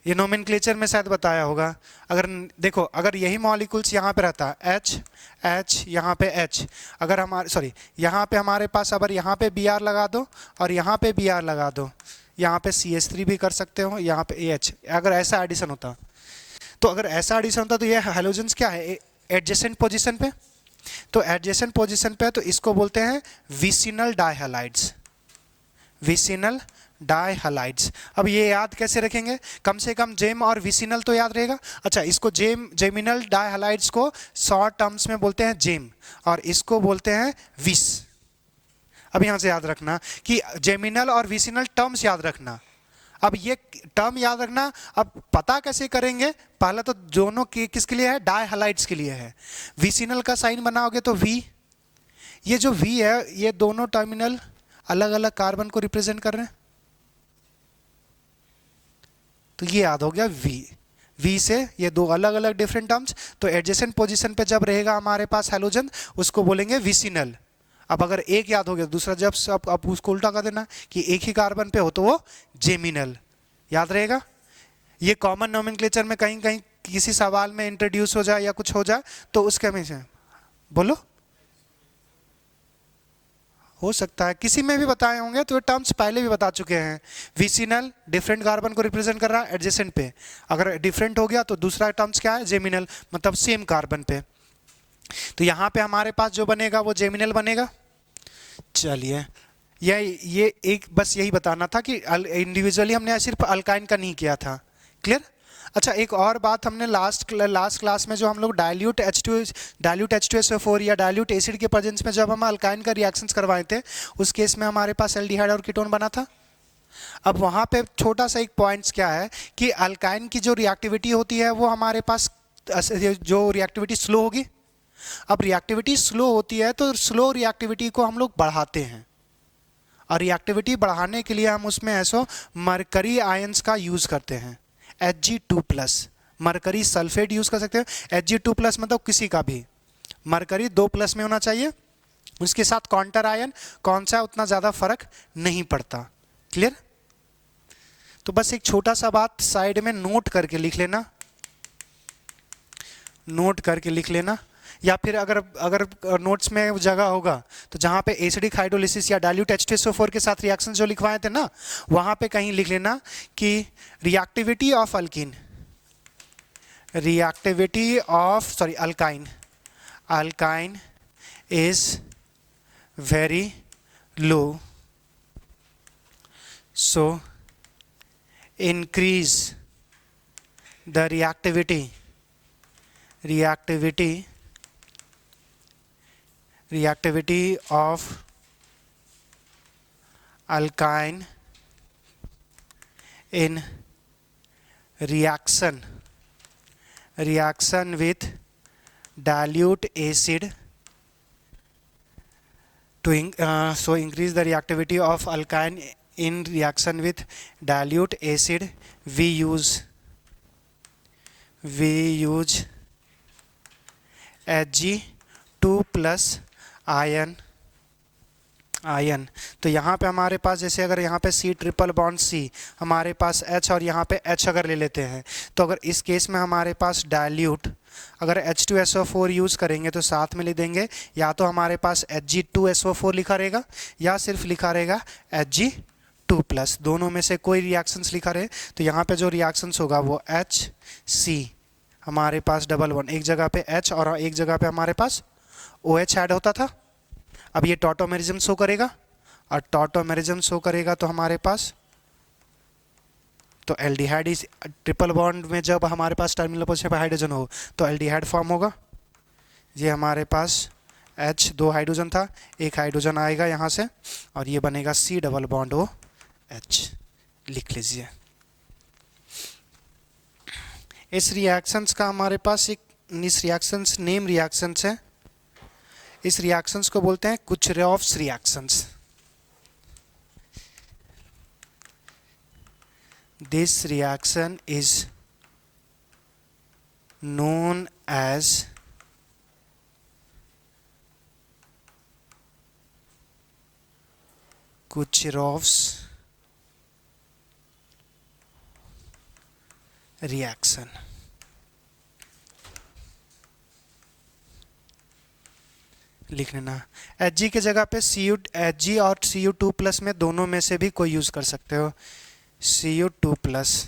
ये नोमेनक्लेचर में शायद बताया होगा। अगर देखो अगर यही मॉलिक्यूल्स यहाँ पे रहता H H यहाँ पे H, अगर हमारे सॉरी यहाँ पे हमारे पास अगर यहाँ पे Br लगा दो और यहाँ पे Br लगा दो, यहाँ पे CH3 भी कर सकते हो, यहाँ पे AH, अगर ऐसा एडिशन होता तो अगर ऐसा एडिशन होता तो ये हैलोजेंस क्या है एडजेसेंट पोजीशन पे, तो एडजेसेंट पोजीशन पे तो इसको बोलते हैं विसिनल डाइहैलाइड्स, विसिनल डाइहैलाइड्स। अब ये याद कैसे रखेंगे, कम से कम जेम और विसिनल तो याद रहेगा। अच्छा इसको जेमिनल डाइहैलाइड्स को शॉर्ट टर्म्स में बोलते हैं जेम और इसको बोलते हैं विस। अब यहाँ से याद रखना कि जेमिनल और विसिनल टर्म्स याद रखना। अब ये टर्म याद रखना, अब पता कैसे करेंगे, पहला तो दोनों किसके लिए है, डाइहैलाइड्स के लिए है। विसिनल का साइन बनाओगे तो वी, ये जो वी है ये दोनों टर्मिनल अलग अलग कार्बन को रिप्रेजेंट कर रहे हैं, तो ये याद हो गया वी। वी से ये दो अलग अलग डिफरेंट टर्म्स, तो एडजेसेंट पोजीशन पे जब रहेगा हमारे पास हैलोजन उसको बोलेंगे विसिनल। अब अगर एक याद हो गया, दूसरा जब अब उसको उल्टा कर देना कि एक ही कार्बन पे हो तो वो जेमिनल याद रहेगा। ये कॉमन नोमेनक्लेचर में कहीं कहीं किसी सवाल में इंट्रोड्यूस हो जाए या कुछ हो जाए तो उसके हमेशा बोलो, हो सकता है किसी में भी बताए होंगे, तो ये टर्म्स पहले भी बता चुके हैं। विसिनल डिफरेंट कार्बन को रिप्रेजेंट कर रहा है एडजेसेंट पे, अगर डिफरेंट हो गया तो दूसरा टर्म्स क्या है जेमिनल, मतलब सेम कार्बन पे। तो यहाँ पे हमारे पास जो बनेगा वो जेमिनल बनेगा। चलिए ये एक बस यही बताना था कि इंडिविजुअली हमने सिर्फ अल्काइन का नहीं किया था, क्लियर। अच्छा एक और बात, हमने लास्ट क्लास में जो हम लोग डाइल्यूट H2SO4 या डाइल्यूट एसिड के प्रेजेंस में जब हम अल्काइन का रिएक्शंस करवाए थे, उस केस में हमारे पास एल्डिहाइड और कीटोन बना था। अब वहाँ पे छोटा सा एक पॉइंट्स क्या है कि अल्काइन की जो रिएक्टिविटी होती है वो हमारे पास जो रिएक्टिविटी स्लो होगी। अब रिएक्टिविटी स्लो होती है तो स्लो रिएक्टिविटी को हम लोग बढ़ाते हैं, और रिएक्टिविटी बढ़ाने के लिए हम उसमें ऐसो मरकरी आयंस का यूज़ करते हैं, Hg2+, मरकरी सल्फेट यूज़ कर सकते हैं। Hg2+ मतलब किसी का भी मरकरी 2+ में होना चाहिए, उसके साथ काउंटर आयन कौन सा उतना ज़्यादा फर्क नहीं पड़ता, क्लियर। तो बस एक छोटा सा बात साइड में नोट करके लिख लेना, नोट करके लिख लेना, या फिर अगर नोट्स में जगह होगा तो जहाँ पे एसिडिक हाइड्रोलिसिस या डाइल्यूट H2SO4 के साथ रिएक्शन जो लिखवाए थे ना, वहाँ पे कहीं लिख लेना कि reactivity of alkyne, reactivity of sorry alkyne is very low, so increase the reactivity of alkyne in reaction with dilute acid to so increase the reactivity of alkyne in reaction with dilute acid we use Hg2+ ion. तो यहाँ पे हमारे पास जैसे अगर यहाँ पे C∭C हमारे पास H और यहाँ पे H अगर ले लेते हैं, तो अगर इस केस में हमारे पास डाइल्यूट अगर H2SO4 यूज़ करेंगे तो साथ में लिख देंगे या तो हमारे पास Hg2SO4 लिखा रहेगा या सिर्फ लिखा रहेगा Hg2+, दोनों में से कोई रिएक्शंस लिखा रहे। तो यहाँ पे जो रिएक्शंस होगा वो HC हमारे पास डबल वन, एक जगह पे H और एक जगह पे हमारे पास OH ऐड होता था। अब ये टॉटोमेरिज्म शो करेगा, और टॉटोमेरिज्म शो करेगा तो हमारे पास तो एल्डिहाइड इस ट्रिपल बॉन्ड में जब हमारे पास टर्मिनल पोजीशन पर हाइड्रोजन हो तो एल्डिहाइड फॉर्म होगा। ये हमारे पास H 2 हाइड्रोजन था, एक हाइड्रोजन आएगा यहाँ से और ये बनेगा C∭OH, लिख लीजिए। इस रिएक्शंस का हमारे पास एक इस रिएक्शंस नेम रिएक्शंस है, इस रिएक्शंस को बोलते हैं कुचरॉफ्स reactions. This reaction is known as Kucherov's reaction. लिख लेना Hg की जगह पे Hg और Cu2+ में दोनों में से भी कोई यूज कर सकते हो. Cu2+,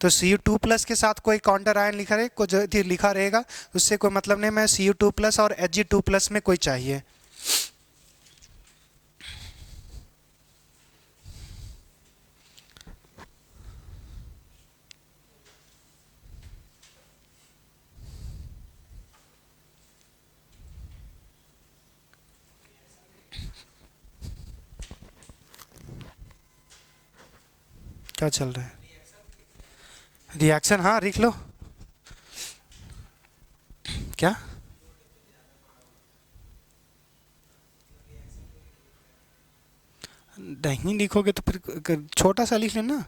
तो Cu2+ के साथ कोई काउंटर आयन लिखा रहे, कोई लिखा रहेगा उससे कोई मतलब नहीं. मैं Cu2+ और Hg2+ में कोई चाहिए. क्या चल रहा है? रिएक्शन, हाँ लिख लो. क्या? नहीं लिखोगे तो फिर छोटा सा लिख लेना.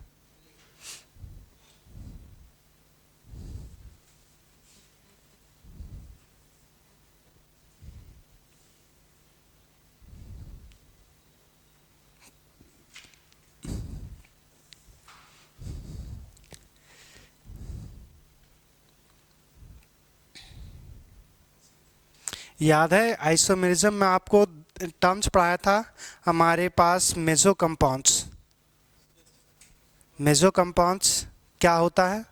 याद है आइसोमेरिज्म में आपको टर्म्स पढ़ाया था हमारे पास मेसो कंपाउंड्स. मेसो कंपाउंड्स क्या होता है?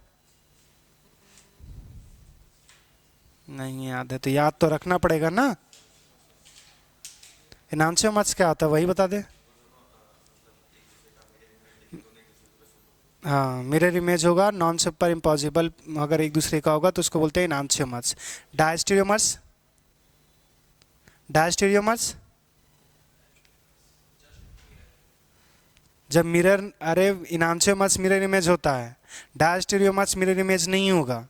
नहीं याद है तो याद तो रखना पड़ेगा ना. एनांशियोमर्स क्या होता है वही बता दे. हाँ, मिरर इमेज होगा, नॉन सुपर इम्पॉसिबल अगर एक दूसरे का होगा तो उसको बोलते हैं एनांशियोमर्स. डायस्टेरियोमर्स, डायस्टेरियोमर्स जब मिरर, अरे इनांशियोमर्स मिरर इमेज होता है, डायस्टेरियोमर्स मिरर इमेज नहीं होगा.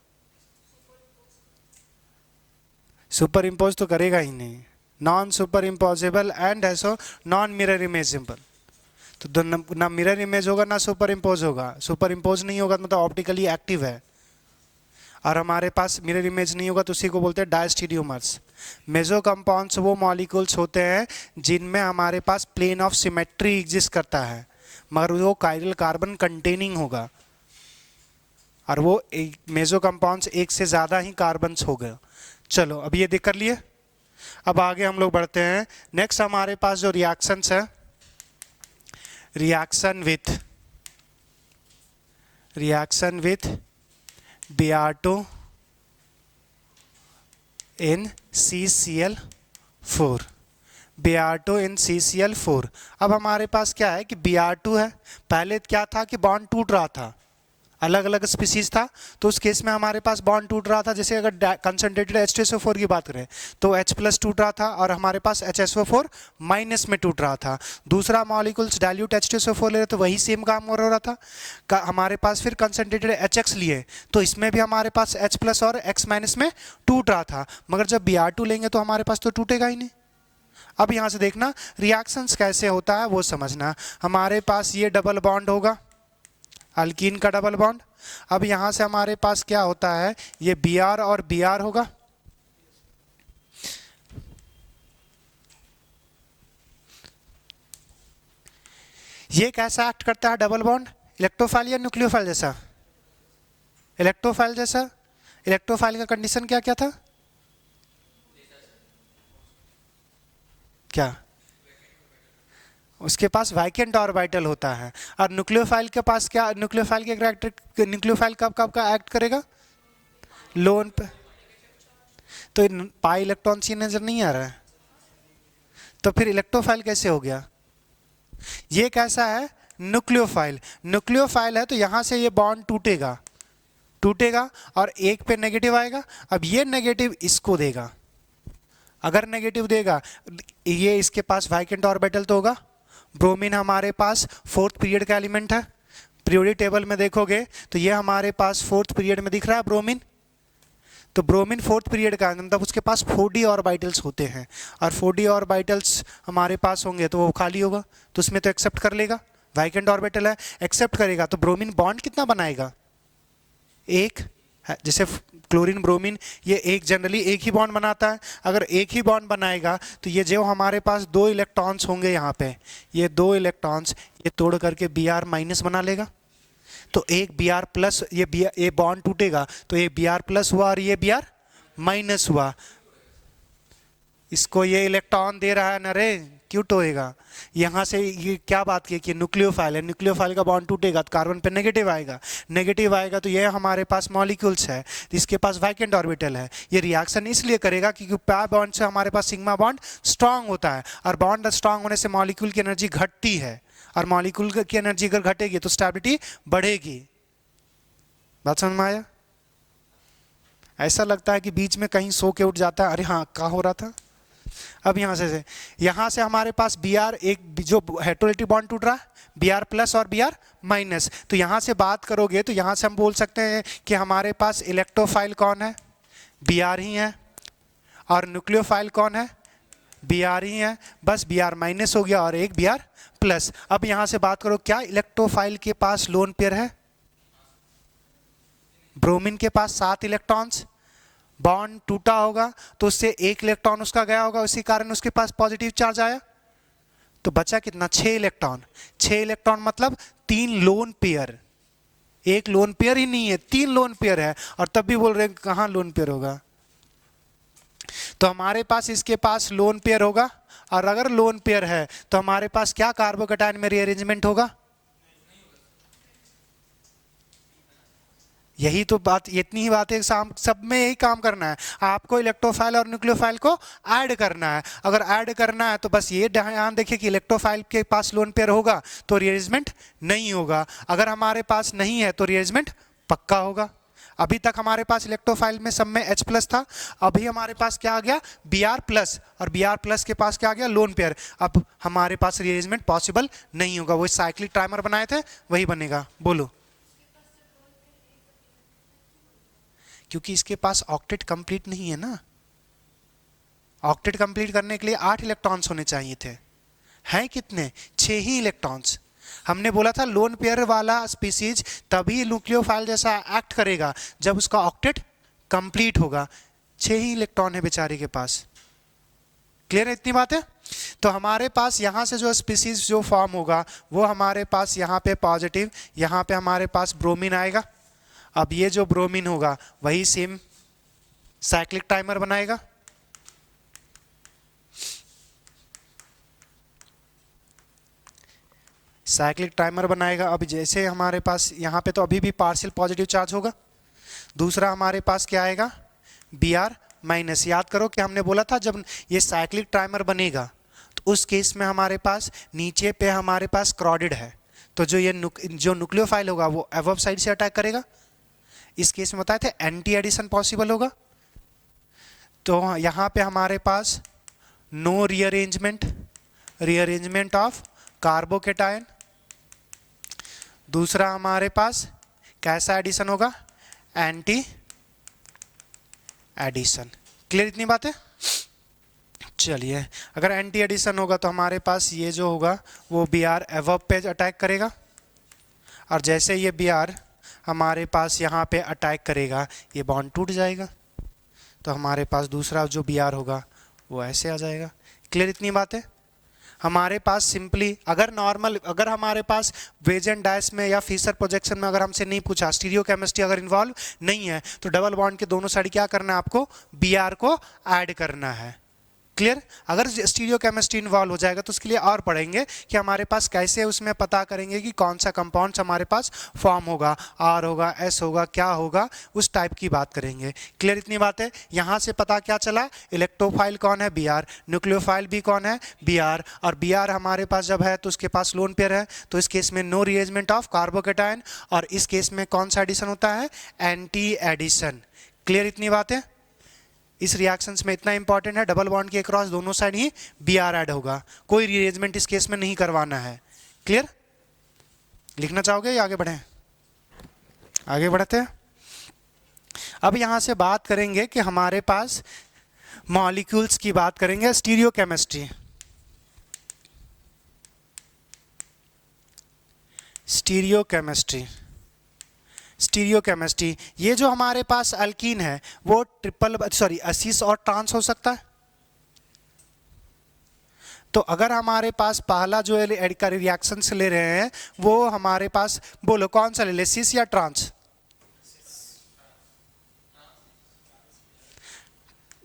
सुपर इम्पोज तो करेगा ही नहीं. नॉन सुपर इम्पॉसिबल एंड ऐसो नॉन मिरर इमेजेबल. तो ना मिरर इमेज होगा ना सुपर इम्पोज होगा. सुपर इम्पोज नहीं होगा मतलब ऑप्टिकली एक्टिव है, और हमारे पास मिरर इमेज नहीं होगा तो उसी को बोलते हैं डायस्टेरियोमर्स. मेसो कंपाउंड्स वो मॉलिक्यूल्स होते हैं जिनमें हमारे पास प्लेन ऑफ सिमेट्री एग्जिस्ट करता है, मगर वो कायरल कार्बन कंटेनिंग होगा, और वो मेसो कंपाउंड्स एक से ज़्यादा ही कार्बन्स हो गए. चलो अब ये देख कर लिए. अब आगे हम लोग बढ़ते हैं. नेक्स्ट हमारे पास जो रिएक्शंस है, reaction with Br2 in CCl4. Br2 in CCl4. अब हमारे पास क्या है कि Br2 है. पहले क्या था कि बॉन्ड टूट रहा था, अलग अलग स्पीसीज था, तो उस केस में हमारे पास बॉन्ड टूट रहा था. जैसे अगर कंसंट्रेटेड H2SO4 की बात करें तो H+ टूट रहा था और हमारे पास HSO4 माइनस में टूट रहा था. दूसरा मॉलिक्यूल्स डाइल्यूट H2SO4 ले रहे तो वही सेम काम हो रहा था. हमारे पास फिर कंसंट्रेटेड HX लिए तो इसमें भी हमारे पास H+ और X- में टूट रहा था, मगर जब Br2 लेंगे तो हमारे पास तो टूटेगा ही नहीं. अब यहाँ से देखना रिएक्शंस कैसे होता है वो समझना. हमारे पास ये डबल बॉन्ड होगा, अल्कीन का डबल बॉन्ड. अब यहां से हमारे पास क्या होता है, ये Br और Br होगा. ये कैसा एक्ट करता है डबल बॉन्ड? इलेक्ट्रोफाइल या न्यूक्लियोफाइल जैसा? इलेक्ट्रोफाइल जैसा. इलेक्ट्रोफाइल का कंडीशन क्या क्या था? क्या? उसके पास वैकेंट ऑर्बिटल होता है. और न्यूक्लियोफाइल के पास क्या, न्यूक्लियोफाइल के न्यूक्लियोफाइल कब कब का एक्ट करेगा? लोन पे. तो पाई इलेक्ट्रॉन सी नजर नहीं आ रहा है, तो फिर इलेक्ट्रोफाइल कैसे हो गया? ये कैसा है? न्यूक्लियोफाइल. न्यूक्लियोफाइल है तो यहां से ये बॉन्ड टूटेगा और एक पे नेगेटिव आएगा. अब ये नेगेटिव इसको देगा. अगर नेगेटिव देगा, ये इसके पास वैकेंट ऑर्बिटल तो होगा. ब्रोमीन हमारे पास 4th पीरियड का एलिमेंट है. पीरियोडिक टेबल में देखोगे तो ये हमारे पास 4th पीरियड में दिख रहा है ब्रोमीन. तो ब्रोमीन 4th पीरियड का मतलब उसके पास 4d ऑर्बिटल्स होते हैं, और 4d ऑर्बिटल्स हमारे पास होंगे तो वो खाली होगा, तो उसमें तो एक्सेप्ट कर लेगा वाइकेंट ऑर्बिटल है, एक्सेप्ट करेगा तो ब्रोमीन बॉन्ड कितना बनाएगा, एक है। जैसे क्लोरीन ब्रोमीन ये एक जनरली एक ही बॉन्ड बनाता है, अगर एक ही बॉन्ड बनाएगा तो ये जो हमारे पास 2 इलेक्ट्रॉन्स होंगे यहाँ पे, ये 2 इलेक्ट्रॉन्स ये तोड़ करके Br माइनस बना लेगा, तो एक Br प्लस, ये बॉन्ड टूटेगा तो ये Br प्लस हुआ और ये Br माइनस हुआ। इसको ये इलेक्ट्रॉन दे रहा है ना रे, क्यों टोएगा। यहाँ से ये क्या बात की कि न्यूक्लियोफाइल है, न्यूक्लियोफाइल का बॉन्ड टूटेगा तो कार्बन पे नेगेटिव आएगा, नेगेटिव आएगा तो ये हमारे पास मॉलिक्यूल्स है, इसके पास वाइकेंट ऑर्बिटल है। ये रिएक्शन इसलिए करेगा क्योंकि पी बॉन्ड से हमारे पास सिग्मा बॉन्ड स्ट्रांग होता है, और बॉन्ड स्ट्रांग होने से मॉलिक्यूल की एनर्जी घटती है, और मॉलिक्यूल की एनर्जी अगर घटेगी तो स्टेबिलिटी बढ़ेगी। बात समझ में आया। ऐसा लगता है कि बीच में कहीं सो के उठ जाता है, अरे हाँ क्या हो रहा था। अब यहाँ से हमारे पास Br एक जो हेटेरोनेगेटिव बॉन्ड टूट रहा है, Br प्लस और Br माइनस, तो यहाँ से बात करोगे तो यहाँ से हम बोल सकते हैं कि हमारे पास इलेक्ट्रोफाइल कौन है, Br ही है, और न्यूक्लियोफाइल कौन है, Br ही है, बस Br माइनस हो गया और एक Br प्लस। अब यहाँ से बात करो क्या इलेक्ट्रोफाइल के पास लोन पेयर है, ब्रोमीन के पास 7 इलेक्ट्रॉन्स, बॉन्ड टूटा होगा तो उससे एक इलेक्ट्रॉन उसका गया होगा, उसी कारण उसके पास पॉजिटिव चार्ज आया, तो बचा कितना 6 इलेक्ट्रॉन। 6 इलेक्ट्रॉन मतलब 3 लोन पेयर, एक लोन पेयर ही नहीं है 3 लोन पेयर है, और तब भी बोल रहे हैं कहाँ लोन पेयर होगा। तो हमारे पास इसके पास लोन पेयर होगा, और अगर लोन पेयर है तो हमारे पास क्या कार्बोकैटायन में रीअरेंजमेंट होगा, यही तो बात, इतनी ही बात है, सब में यही काम करना है आपको, इलेक्ट्रोफाइल और न्यूक्लियोफाइल को ऐड करना है। अगर ऐड करना है तो बस ये ध्यान देखिए कि इलेक्ट्रोफाइल के पास लोन पेयर होगा तो रीअरेंजमेंट नहीं होगा, अगर हमारे पास नहीं है तो रीअरेंजमेंट पक्का होगा। अभी तक हमारे पास इलेक्ट्रोफाइल में सब में H प्लस था, अभी हमारे पास क्या आ गया Br प्लस, और Br प्लस के पास क्या आ गया लोन पेयर। अब हमारे पास रीअरेंजमेंट पॉसिबल नहीं होगा, वो साइक्लिक ट्राइमर बनाए थे वही बनेगा। बोलो, क्योंकि इसके पास ऑक्टेट कंप्लीट नहीं है ना, ऑक्टेट कंप्लीट करने के लिए 8 इलेक्ट्रॉन्स होने चाहिए थे, हैं कितने 6 ही इलेक्ट्रॉन्स। हमने बोला था लोन पेयर वाला स्पीसीज तभी न्यूक्लियोफाइल जैसा एक्ट करेगा जब उसका ऑक्टेट कंप्लीट होगा, 6 ही इलेक्ट्रॉन है बेचारे के पास। क्लियर है इतनी बात है। तो हमारे पास यहाँ से जो स्पीसीज जो फॉर्म होगा वो हमारे पास यहाँ पे पॉजिटिव, यहाँ पे हमारे पास ब्रोमीन आएगा। अब ये जो ब्रोमीन होगा वही सेम साइक्लिक टाइमर बनाएगा, साइक्लिक टाइमर बनाएगा। अब जैसे हमारे पास यहाँ पे तो अभी भी पार्शियल पॉजिटिव चार्ज होगा, दूसरा हमारे पास क्या आएगा Br माइनस। याद करो कि हमने बोला था जब ये साइक्लिक टाइमर बनेगा तो उस केस में हमारे पास नीचे पे हमारे पास क्रोडिड है, तो जो ये जो न्यूक्लियोफाइल होगा वो एबव साइड से अटैक करेगा। इस केस में बताए थे एंटी एडिशन पॉसिबल होगा, तो यहाँ पे हमारे पास no rearrangement, rearrangement of carbocation. दूसरा हमारे पास कैसा एडिशन होगा एंटी एडिशन। क्लियर इतनी बात है। चलिए अगर एंटी एडिशन होगा तो हमारे पास ये जो होगा वो Br एबव पे अटैक करेगा, और जैसे ये Br हमारे पास यहाँ पे अटैक करेगा ये बॉन्ड टूट जाएगा, तो हमारे पास दूसरा जो Br होगा वो ऐसे आ जाएगा। क्लियर इतनी बात है। हमारे पास सिंपली अगर नॉर्मल, अगर हमारे पास वेज एंड डाइस में या फिशर प्रोजेक्शन में अगर हमसे नहीं पूछा, स्टीरियो केमिस्ट्री अगर इन्वॉल्व नहीं है तो डबल बॉन्ड के दोनों साइड क्या करना है आपको Br को ऐड करना है। क्लियर। अगर स्टीरियो केमिस्ट्री इन्वॉल्व हो जाएगा तो उसके लिए और पढ़ेंगे कि हमारे पास कैसे उसमें पता करेंगे कि कौन सा कंपाउंड्स हमारे पास फॉर्म होगा, R होगा, S होगा, क्या होगा, उस टाइप की बात करेंगे। क्लियर इतनी बात है। यहाँ से पता क्या चला, इलेक्ट्रोफाइल कौन है Br, न्यूक्लियोफाइल भी कौन है Br, और Br हमारे पास जब है तो उसके पास लोन पेयर है, तो इस केस में नो रीअरेंजमेंट ऑफ कार्बोकेटायन, और इस केस में कौन सा एडिशन होता है एंटी एडिशन। क्लियर इतनी बात है। इस रिएक्शंस में इतना इंपॉर्टेंट है डबल बॉन्ड के अक्रॉस दोनों साइड ही Br ऐड होगा, कोई रीअरेंजमेंट इस केस में नहीं करवाना है। क्लियर। लिखना चाहोगे या आगे बढ़ें? आगे बढ़ते हैं। अब यहां से बात करेंगे कि हमारे पास मॉलिक्यूल्स की बात करेंगे, स्टीरियो केमिस्ट्री। स्टीरियोकेमिस्ट्री, स्टीरियोकेमिस्ट्री, ये जो हमारे पास अल्कीन है वो ट्रिपल सॉरी असीस और ट्रांस हो सकता है। तो अगर हमारे पास पहला जो रिएक्शन से ले रहे हैं वो हमारे पास, बोलो कौन सा ले ले, सिस या ट्रांस?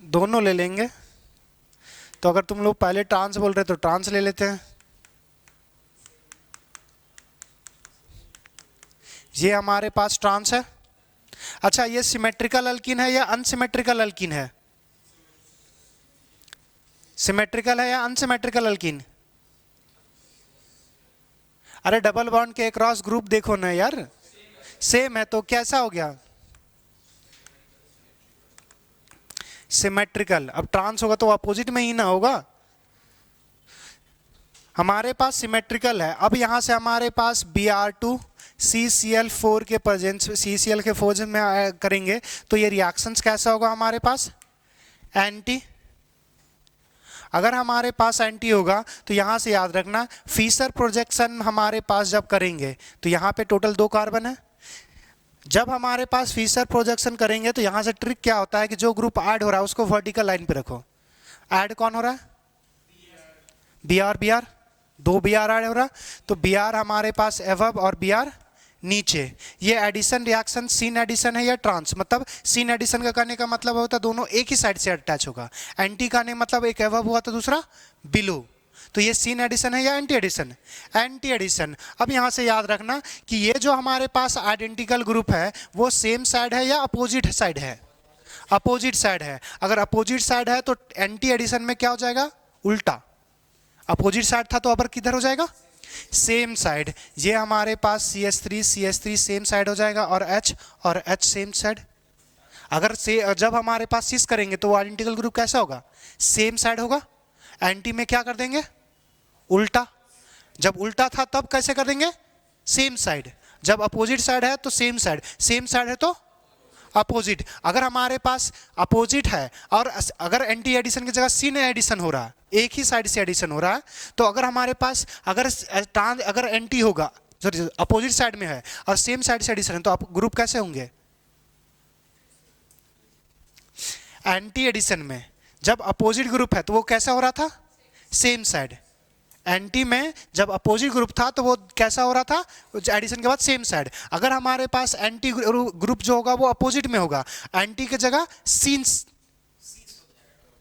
दोनों ले लेंगे। तो अगर तुम लोग पहले ट्रांस बोल रहे तो ट्रांस ले लेते हैं। ये हमारे पास ट्रांस है। अच्छा, ये सिमेट्रिकल अल्कीन है या अनसिमेट्रिकल अल्कीन है? सिमेट्रिकल है या अनसिमेट्रिकल अल्कीन? अरे डबल बॉन्ड के क्रॉस ग्रुप देखो ना यार, सेम है, तो कैसा हो गया? सिमेट्रिकल। अब ट्रांस होगा तो अपोजिट में ही ना होगा। हमारे पास सिमेट्रिकल है। अब यहां से हमारे पास Br2 CCl4 के प्रेजेंस, CCl के फ्यूजन में करेंगे तो ये रिएक्शंस कैसा होगा हमारे पास? एंटी। अगर हमारे पास एंटी होगा तो यहां से याद रखना फिशर प्रोजेक्शन हमारे पास जब करेंगे तो यहां पे टोटल 2 कार्बन है। जब हमारे पास फिशर प्रोजेक्शन करेंगे तो यहां से ट्रिक क्या होता है कि जो ग्रुप ऐड हो रहा है उसको वर्टिकल लाइन पे रखो। ऐड कौन हो रहा है? Br 2 Br ऐड हो रहा है, तो Br हमारे पास एवब और Br नीचे। ये एडिशन रिएक्शन सीन एडिशन है या ट्रांस? मतलब सीन एडिशन का करने का मतलब होता है दोनों एक ही साइड से अटैच होगा। एंटी करने मतलब एक एवब हुआ तो दूसरा बिलो। तो ये सीन एडिशन है या एंटी एडिशन? Anti addition. अब यहाँ से याद रखना कि ये जो हमारे पास आइडेंटिकल ग्रुप है वो सेम साइड है या अपोजिट साइड है? अपोजिट साइड है। अगर अपोजिट साइड है तो एंटी एडिशन में क्या हो जाएगा? उल्टा। अपोजिट साइड था तो अब किधर हो जाएगा? Same side. ये हमारे पास CH3 सेम साइड हो जाएगा और H सेम साइड। अगर से जब हमारे पास सिस करेंगे तो वो आइडेंटिकल ग्रुप कैसा होगा? सेम साइड होगा। एंटी में क्या कर देंगे? उल्टा। जब उल्टा था तब कैसे कर देंगे? Same side. जब अपोजिट साइड है तो सेम साइड, सेम साइड है तो अपोजिट। अगर हमारे पास अपोजिट है और अगर एंटी एडिशन की जगह सीन एडिशन हो रहा है, एक ही साइड से एडिशन हो रहा है, तो अगर हमारे पास अगर एंटी होगा, सॉरी अपोजिट साइड में है और सेम साइड से एडिशन है, तो आप ग्रुप कैसे होंगे? एंटी एडिशन में जब अपोजिट ग्रुप है तो वो कैसा हो रहा था? Same side. एंटी में जब अपोजिट ग्रुप था तो वो कैसा हो रहा था? एडिशन के बाद सेम साइड। अगर हमारे पास एंटी ग्रुप जो होगा वो अपोजिट में होगा, एंटी की जगह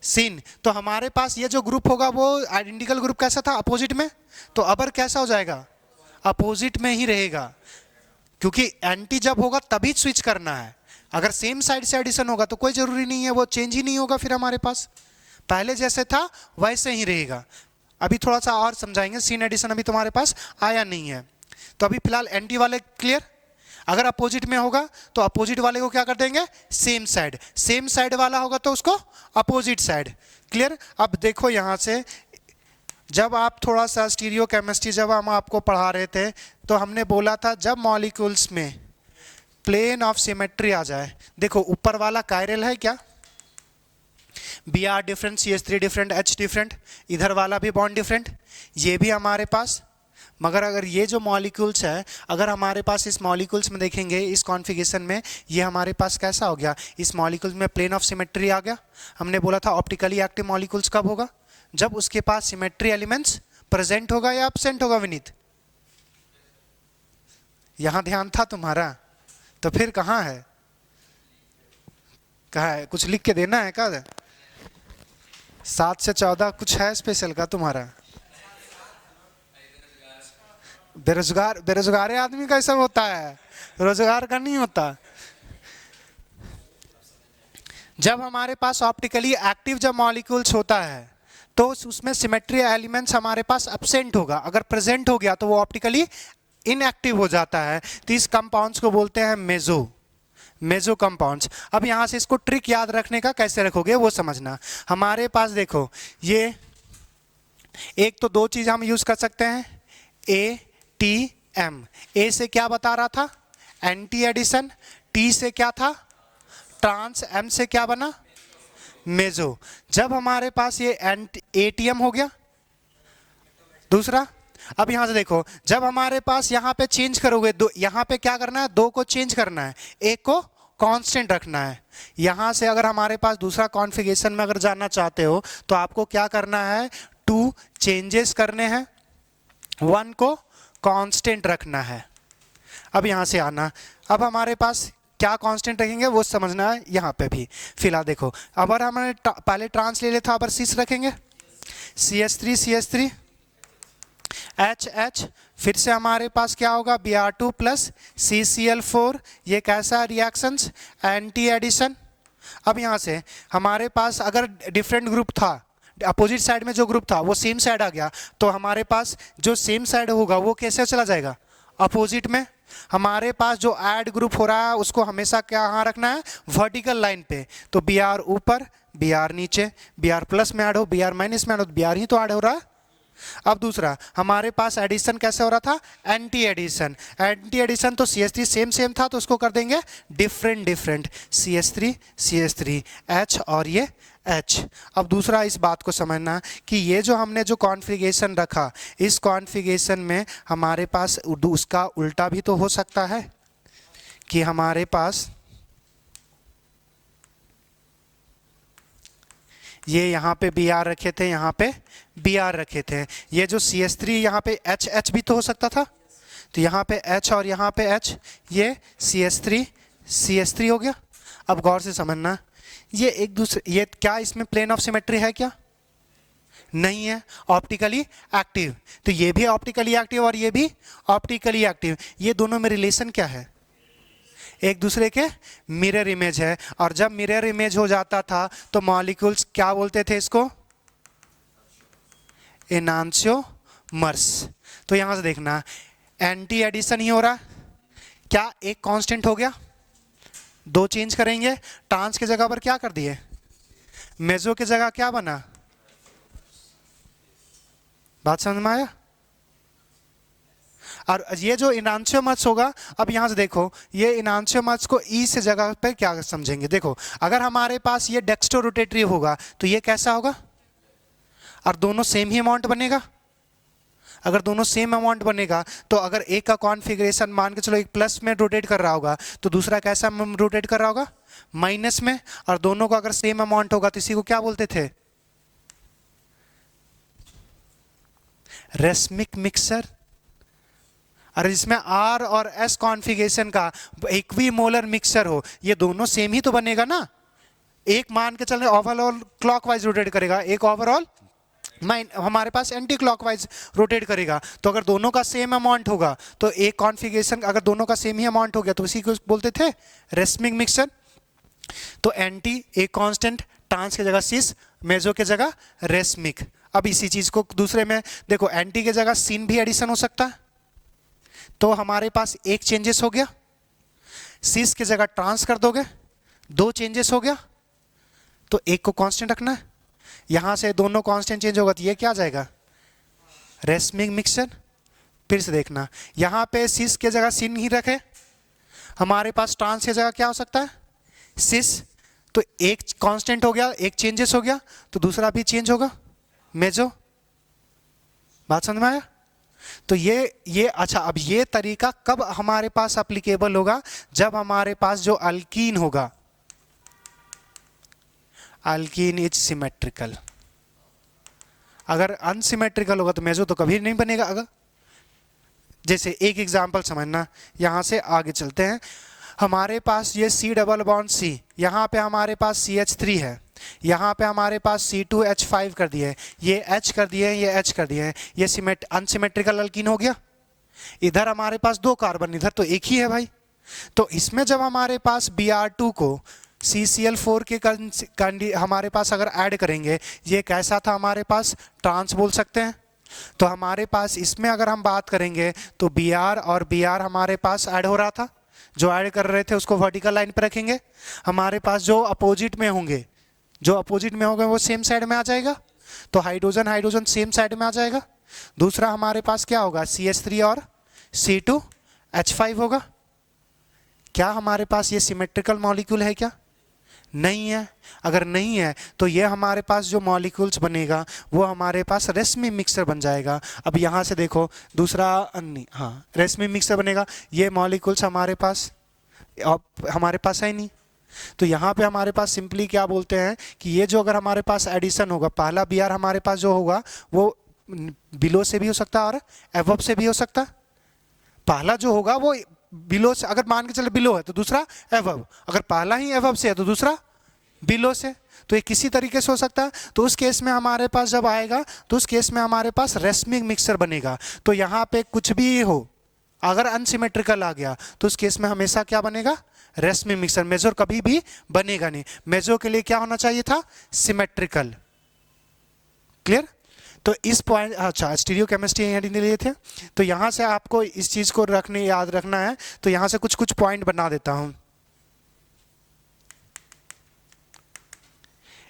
सीन, तो हमारे पास ये जो ग्रुप होगा वो आइडेंटिकल ग्रुप कैसा था? अपोजिट में। तो अबर कैसा हो जाएगा? अपोजिट में ही रहेगा, क्योंकि एंटी जब होगा तभी स्विच करना है। अगर सेम साइड से एडिशन होगा तो कोई जरूरी नहीं है, वो चेंज ही नहीं होगा। फिर हमारे पास पहले जैसे था वैसे ही रहेगा। अभी थोड़ा सा और समझाएंगे, सीन एडिशन अभी तुम्हारे पास आया नहीं है। तो अभी फिलहाल एंटी वाले क्लियर। अगर अपोजिट में होगा तो अपोजिट वाले को क्या कर देंगे? Same side. सेम साइड वाला होगा तो उसको अपोजिट साइड। क्लियर। अब देखो यहाँ से, जब आप थोड़ा सा स्टीरियोकेमिस्ट्री जब हम आपको पढ़ा रहे थे तो हमने बोला था जब मॉलिक्यूल्स में प्लेन ऑफ सिमेट्री आ जाए, देखो ऊपर वाला कायरल है क्या? Br different, CH3 different, H different, इधर वाला भी बॉन्ड डिफरेंट, ये भी हमारे पास। मगर अगर ये जो मॉलिक्यूल्स है, अगर हमारे पास इस मॉलिक्यूल्स में देखेंगे इस कॉन्फ़िगरेशन में, ये हमारे पास कैसा हो गया? इस मॉलिक्यूल्स में प्लेन ऑफ सिमेट्री आ गया। हमने बोला था ऑप्टिकली एक्टिव मॉलिक्यूल्स कब होगा? जब उसके पास सिमेट्री एलिमेंट्स प्रेजेंट होगा या एब्सेंट होगा? विनीत, यहां ध्यान था तुम्हारा, तो फिर कहाँ है? कहाँ है? कुछ लिख के देना है क्या? 7 से 14 कुछ है स्पेशल का तुम्हारा? बेरोजगार आदमी का सब होता है, रोजगार का नहीं होता। जब हमारे पास ऑप्टिकली एक्टिव जब मॉलिक्यूल्स होता है तो उसमें सिमेट्री एलिमेंट्स हमारे पास एब्सेंट होगा। अगर प्रेजेंट हो गया तो वो ऑप्टिकली इनएक्टिव हो जाता है। तो इस कंपाउंड्स को बोलते हैं मेजो कंपाउंड्स। अब यहाँ से इसको ट्रिक याद रखने का कैसे रखोगे वो समझना। हमारे पास देखो ये एक तो 2 चीज हम यूज कर सकते हैं, ATM। ए से क्या बता रहा था? Anti addition. T से क्या था? ट्रांस। M से क्या बना? मेजो। जब हमारे पास ये ATM हो गया, दूसरा अब यहां से देखो, जब हमारे पास यहाँ पे चेंज करोगे दो, यहाँ पे क्या करना है, दो को चेंज करना है, एक को कांस्टेंट रखना है। यहां से अगर हमारे पास दूसरा कॉन्फ़िगरेशन में अगर जाना चाहते हो तो आपको क्या करना है, 2 चेंजेस करने हैं, 1 को कांस्टेंट रखना है। अब यहां से आना, अब हमारे पास क्या कांस्टेंट रखेंगे वो समझना है यहाँ पे भी। फिलहाल देखो, अगर हमने पहले ट्रांस ले लिया था, अब सिस रखेंगे, CH3 H, फिर से हमारे पास क्या होगा, Br2 प्लस CCl4। ये कैसा रिएक्शंस, एंटी एडिशन। अब यहाँ से हमारे पास अगर डिफरेंट ग्रुप था, अपोजिट साइड में जो ग्रुप था वो सेम साइड आ गया, तो हमारे पास जो सेम साइड होगा वो कैसे चला जाएगा, अपोजिट में। हमारे पास जो ऐड ग्रुप हो रहा है उसको हमेशा क्या यहाँ रखना है, वर्टिकल लाइन पे। तो Br ऊपर, Br नीचे, Br प्लस में ऐड हो, Br माइनस में ऐड हो, Br ही तो ऐड हो रहा है। अब दूसरा हमारे पास एडिशन कैसे हो रहा था, एंटी एडिशन। एंटी एडिशन तो CH3 सेम था, तो उसको कर देंगे डिफरेंट, CH3 H और ये H। अब दूसरा इस बात को समझना कि ये जो हमने जो कॉन्फ़िगरेशन रखा, इस कॉन्फ़िगरेशन में हमारे पास उसका उल्टा भी तो हो सकता है कि हमारे पास ये यहाँ पे Br रखे थे, यहाँ पे Br रखे थे, ये जो CH3 यहाँ पे H भी तो हो सकता था, तो यहाँ पे H और यहाँ पे H, ये CH3 हो गया। अब गौर से समझना, ये एक दूसरे, ये क्या इसमें प्लेन ऑफ सिमेट्री है क्या, नहीं है, ऑप्टिकली एक्टिव। तो ये भी ऑप्टिकली एक्टिव और ये भी ऑप्टिकली एक्टिव, ये दोनों में रिलेशन क्या है, एक दूसरे के मिरर इमेज है। और जब मिरर इमेज हो जाता था तो मॉलिक्यूल्स क्या बोलते थे इसको, एनांशियोमर्स। तो यहां से देखना, एंटी एडिशन ही हो रहा, क्या एक कांस्टेंट हो गया, 2 चेंज करेंगे, ट्रांस की जगह पर क्या कर दिए, मेजो की जगह क्या बना, बात समझ में आया। और ये जो इनांशियोमर्स होगा, अब यहां से देखो, ये इनांशियोमर्स को ई से जगह पे क्या समझेंगे, देखो अगर हमारे पास ये डेक्स्ट्रो रोटेटरी होगा तो ये कैसा होगा, और दोनों सेम ही अमाउंट बनेगा। अगर दोनों सेम अमाउंट बनेगा तो अगर एक का कॉन्फ़िगरेशन मान के चलो एक प्लस में रोटेट कर रहा होगा तो दूसरा कैसा रोटेट कर रहा होगा, माइनस में। और दोनों का अगर सेम अमाउंट होगा तो इसी को क्या बोलते थे, रेसमिक मिक्सर। और इसमें R और S कॉन्फ़िगरेशन का इक्विमोलर मिक्सचर हो, ये दोनों सेम ही तो बनेगा ना। एक मान के चलने ओवरऑल क्लॉकवाइज रोटेट करेगा, एक ओवरऑल हमारे पास एंटी क्लॉकवाइज रोटेट करेगा। तो अगर दोनों का सेम अमाउंट होगा तो एक कॉन्फ़िगरेशन अगर दोनों का सेम ही अमाउंट हो गया तो इसी को बोलते थे रेसमिक मिक्सचर। तो एंटी एक कांस्टेंट, ट्रांस की जगह सिस, मेजो की जगह रेसमिक। अब इसी चीज को दूसरे में देखो, एंटी की जगह सिन भी एडिशन हो सकता है, तो हमारे पास एक चेंजेस हो गया, सिस की जगह ट्रांस कर दोगे, 2 चेंजेस हो गया, तो एक को कांस्टेंट रखना है। यहां से दोनों कांस्टेंट चेंज होगा तो ये क्या आ जाएगा, रेसमिक मिक्सचर। फिर से देखना, यहां पे सिस की जगह सिन ही रखे, हमारे पास ट्रांस की जगह क्या हो सकता है, सिस। तो एक कांस्टेंट हो गया, एक चेंजेस हो गया, तो दूसरा भी चेंज होगा, मेजो। बात समझ में आया। तो ये अच्छा, अब ये तरीका कब हमारे पास एप्लीकेबल होगा, जब हमारे पास जो अल्कीन होगा, अल्कीन इज सिमेट्रिकल। अगर अनसिमेट्रिकल होगा तो मेजो तो कभी नहीं बनेगा। अगर जैसे एक एग्जांपल समझना, यहां से आगे चलते हैं, हमारे पास ये C डबल बॉन्ड C, यहाँ पे हमारे पास CH3 है, यहाँ पे हमारे पास C2H5 कर दिए, ये H कर दिए, ये H कर दिए, ये अनसिमेट्रिकल अल्कीन हो गया। इधर हमारे पास 2 कार्बन, इधर तो एक ही है भाई। तो इसमें जब हमारे पास Br2 को CCl4 के हमारे पास अगर ऐड करेंगे, ये कैसा था हमारे पास, ट्रांस बोल सकते हैं। तो हमारे पास इसमें अगर हम बात करेंगे तो Br और Br हमारे पास ऐड हो रहा था, जो ऐड कर रहे थे उसको वर्टिकल लाइन पे रखेंगे। हमारे पास जो अपोजिट में होंगे, वो सेम साइड में आ जाएगा, तो हाइड्रोजन हाइड्रोजन सेम साइड में आ जाएगा। दूसरा हमारे पास क्या होगा, CH3 और C2H5 होगा। क्या हमारे पास ये सिमेट्रिकल मॉलिक्यूल है क्या, नहीं है। अगर नहीं है तो ये हमारे पास जो मॉलिक्यूल्स बनेगा वो हमारे पास रेसमी मिक्सर बन जाएगा। अब यहाँ से देखो दूसरा नहीं, हाँ रेसमी मिक्सर बनेगा। ये मॉलिक्यूल्स हमारे पास है नहीं, तो यहाँ पे हमारे पास सिंपली क्या बोलते हैं कि ये जो अगर हमारे पास एडिशन होगा, पहला बी आर हमारे पास जो होगा वो बिलो से भी हो सकता है और एबव से भी हो सकता है। पहला जो होगा वो बिलो से, अगर मान के चले बिलो है तो दूसरा एबव, अगर पहला ही एबव से है तो दूसरा बिलो से, तो ये किसी तरीके से हो सकता है। तो उस केस में हमारे पास जब आएगा तो उस केस में हमारे पास रेसमिक मिक्सर बनेगा। तो यहाँ पे कुछ भी हो, अगर अनसिमेट्रिकल आ गया तो उस केस में हमेशा क्या बनेगा, रेसमिक मिक्सर। मेजर कभी भी बनेगा नहीं। मेजर के लिए क्या होना चाहिए था, सिमेट्रिकल। क्लियर। तो इस पॉइंट, अच्छा स्टीरियो केमिस्ट्री यहाँ लिए थे, तो यहाँ से आपको इस चीज को याद रखना है। तो यहाँ से कुछ कुछ पॉइंट बना देता हूं।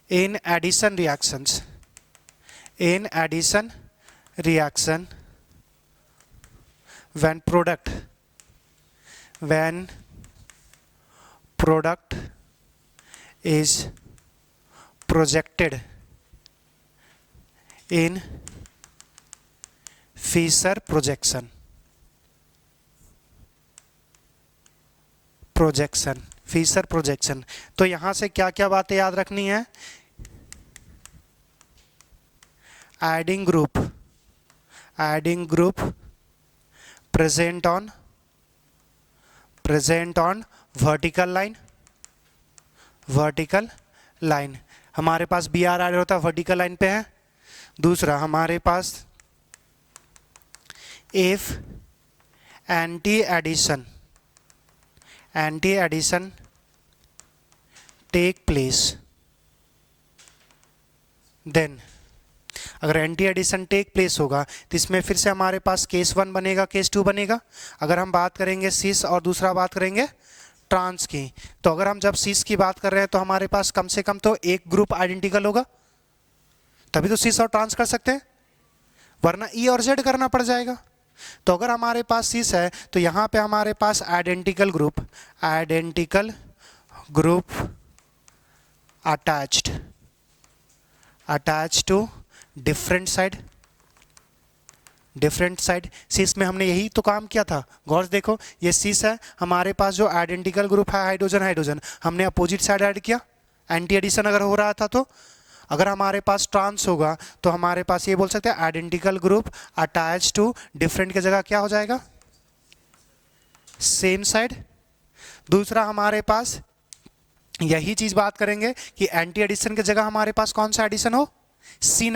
In addition reaction when product is projected in Fischer projection Fischer projection। तो यहां से क्या क्या बातें याद रखनी है, adding group present on vertical line। हमारे पास बी आर होता है वर्टिकल लाइन पे है। दूसरा हमारे पास if anti addition take place, then अगर एंटी एडिशन टेक प्लेस होगा तो इसमें फिर से हमारे पास केस 1 बनेगा, केस 2 बनेगा। अगर हम बात करेंगे सिस और दूसरा बात करेंगे ट्रांस की, तो अगर हम जब सिस की बात कर रहे हैं तो हमारे पास कम से कम तो एक ग्रुप आइडेंटिकल होगा, तभी तो सिस और ट्रांस कर सकते हैं, वरना ई और जेड करना पड़ जाएगा। तो अगर हमारे पास सिस है तो यहाँ पे हमारे पास identical group attached to different side. Cis में हमने यही तो काम किया था। गौर से देखो, ये सिस है, हमारे पास जो आइडेंटिकल ग्रुप है हाइड्रोजन, हमने अपोजिट साइड ऐड किया, एंटी एडिशन अगर हो रहा था। तो अगर हमारे पास ट्रांस होगा तो हमारे पास ये बोल सकते हैं identical group attach to different की जगह क्या हो जाएगा, सेम साइड। दूसरा हमारे पास यही चीज बात करेंगे कि एंटी एडिशन की जगह हमारे पास कौन सा एडिशन हो, सीन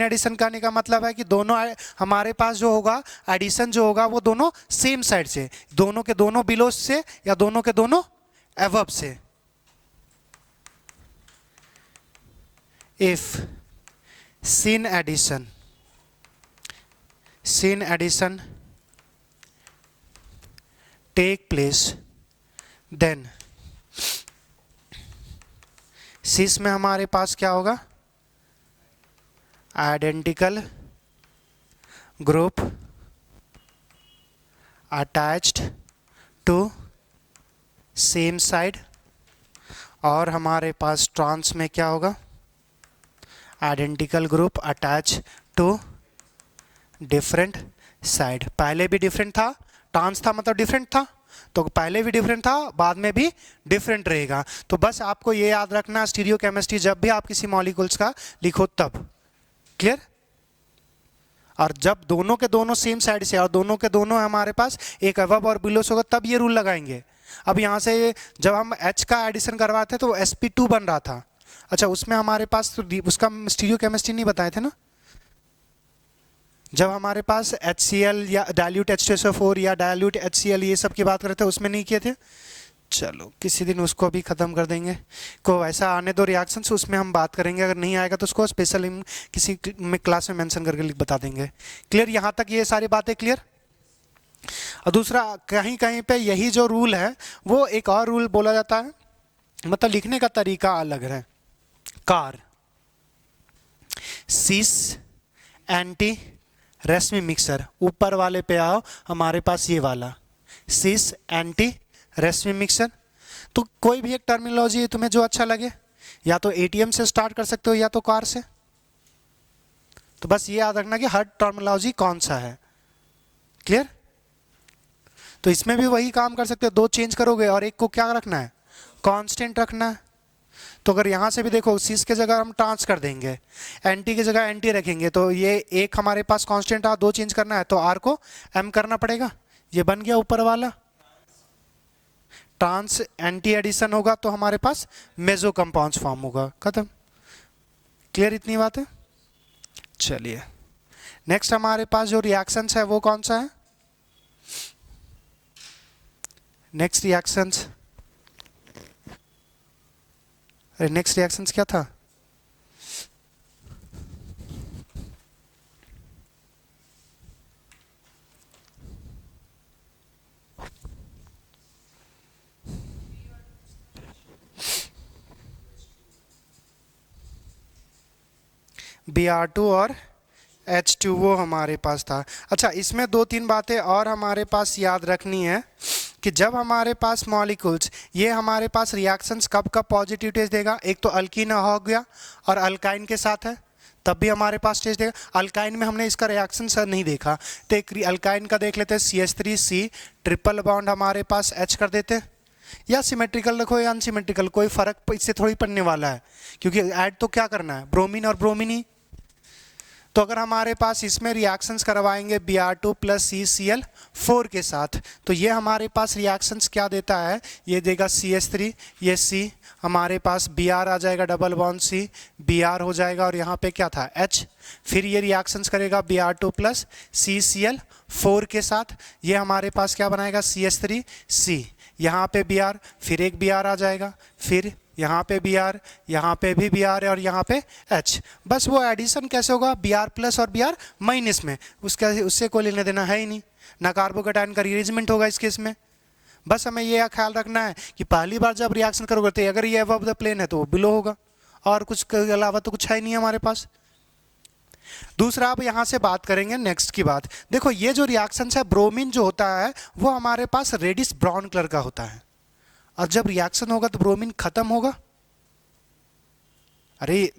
एडिशन करने का मतलब है कि दोनों हमारे पास जो होगा एडिशन जो होगा वो दोनों सेम साइड से, दोनों के दोनों बिलो से या दोनों के दोनों एबव से। If syn addition take place, then cis में हमारे पास क्या होगा, identical group attached to same side, और हमारे पास ट्रांस में क्या होगा, identical group attach to different side. पहले भी डिफरेंट था, ट्रांस था मतलब डिफरेंट था, तो पहले भी डिफरेंट था, बाद में भी डिफरेंट रहेगा। तो बस आपको ये याद रखना, स्टीरियो केमिस्ट्री जब भी आप किसी मॉलिक्यूल्स का लिखो तब। क्लियर। और जब दोनों के दोनों सेम साइड से और दोनों के दोनों हमारे पास एक अबव और बिलो होगा तब ये रूल लगाएंगे। अब यहाँ से जब हम H का एडिशन करवाते तो sp2 बन रहा था। अच्छा, उसमें हमारे पास तो उसका स्टीरियो केमिस्ट्री नहीं बताए थे ना, जब हमारे पास HCl या डाइल्यूट H2SO4 या डाइल्यूट HCl ये सब की बात करते थे उसमें नहीं किए थे। चलो किसी दिन उसको भी ख़त्म कर देंगे, को ऐसा आने दो रिएक्शंस, उसमें हम बात करेंगे। अगर नहीं आएगा तो उसको स्पेशल किसी में क्लास में मेंशन करके बता देंगे। क्लियर, यहाँ तक ये सारी बातें क्लियर। और दूसरा कहीं कहीं पे यही जो रूल है वो एक और रूल बोला जाता है, मतलब लिखने का तरीका अलग है। कार सिस एंटी रेसमी मिक्सर, ऊपर वाले पे आओ, हमारे पास ये वाला सिस एंटी रेसमी मिक्सर। तो कोई भी एक टर्मिनोलॉजी तुम्हें जो अच्छा लगे, या तो एटीएम से स्टार्ट कर सकते हो या तो कार से। तो बस ये याद रखना कि हर टर्मिनोलॉजी कौन सा है। क्लियर? तो इसमें भी वही काम कर सकते हो, दो चेंज करोगे और एक को क्या रखना है, कांस्टेंट रखना है। तो अगर यहाँ से भी देखो सीस के जगह हम ट्रांस कर देंगे, एंटी की जगह एंटी रखेंगे, तो ये एक हमारे पास कांस्टेंट आ, दो चेंज करना है तो आर को एम करना पड़ेगा। ये बन गया ऊपर वाला ट्रांस, एंटी एडिशन होगा तो हमारे पास मेजो कंपाउंड्स फॉर्म होगा, खत्म। क्लियर इतनी बात है? चलिए नेक्स्ट हमारे पास जो रिएक्शंस है वो कौन सा है? नेक्स्ट रिएक्शंस, अरे नेक्स्ट रिएक्शंस क्या था? Br2 और H2O हमारे पास था। अच्छा, इसमें दो तीन बातें और हमारे पास याद रखनी है कि जब हमारे पास मॉलिक्यूल्स, ये हमारे पास रिएक्शंस कब कब पॉजिटिव टेस्ट देगा, एक तो अल्कीन हो गया और अल्काइन के साथ है तब भी हमारे पास टेस्ट देगा। अल्काइन में हमने इसका रिएक्शन सर नहीं देखा, तो एक अल्काइन का देख लेते हैं, CH3C ट्रिपल बॉन्ड हमारे पास H कर देते हैं, या सिमेट्रिकल रखो या अनसिमेट्रिकल, कोई फर्क इससे थोड़ी पड़ने वाला है, क्योंकि ऐड तो क्या करना है, ब्रोमीन और ब्रोमीन ही। तो अगर हमारे पास इसमें रिएक्शंस करवाएंगे Br2 प्लस CCl4 के साथ, तो ये हमारे पास रिएक्शंस क्या देता है, ये देगा CH3, ये C हमारे पास Br आ जाएगा, डबल बॉन्ड C Br हो जाएगा, और यहाँ पे क्या था H। फिर ये रिएक्शंस करेगा Br2 प्लस CCl4 के साथ, ये हमारे पास क्या बनाएगा CH3C, यहाँ पे Br, फिर एक Br आ जाएगा, फिर यहाँ पे Br, यहाँ पे भी Br है और यहाँ पे H। बस वो एडिशन कैसे होगा, Br प्लस और Br माइनस में, उससे कोई लेना देना है ही नहीं, ना कार्बोकेटाइन का रीअरेंजमेंट होगा इस केस में। बस हमें ये ख्याल रखना है कि पहली बार जब रिएक्शन करोगे तो अगर ये अबव द प्लेन है तो वो बिलो होगा, और कुछ के अलावा तो कुछ है नहीं हमारे पास। दूसरा, अब यहाँ से बात करेंगे नेक्स्ट की बात। देखो ये जो रिएक्शन है, ब्रोमीन जो होता है वो हमारे पास रेडिश ब्राउन कलर का होता है, और जब रिएक्शन होगा तो ब्रोमीन खत्म होगा। अरे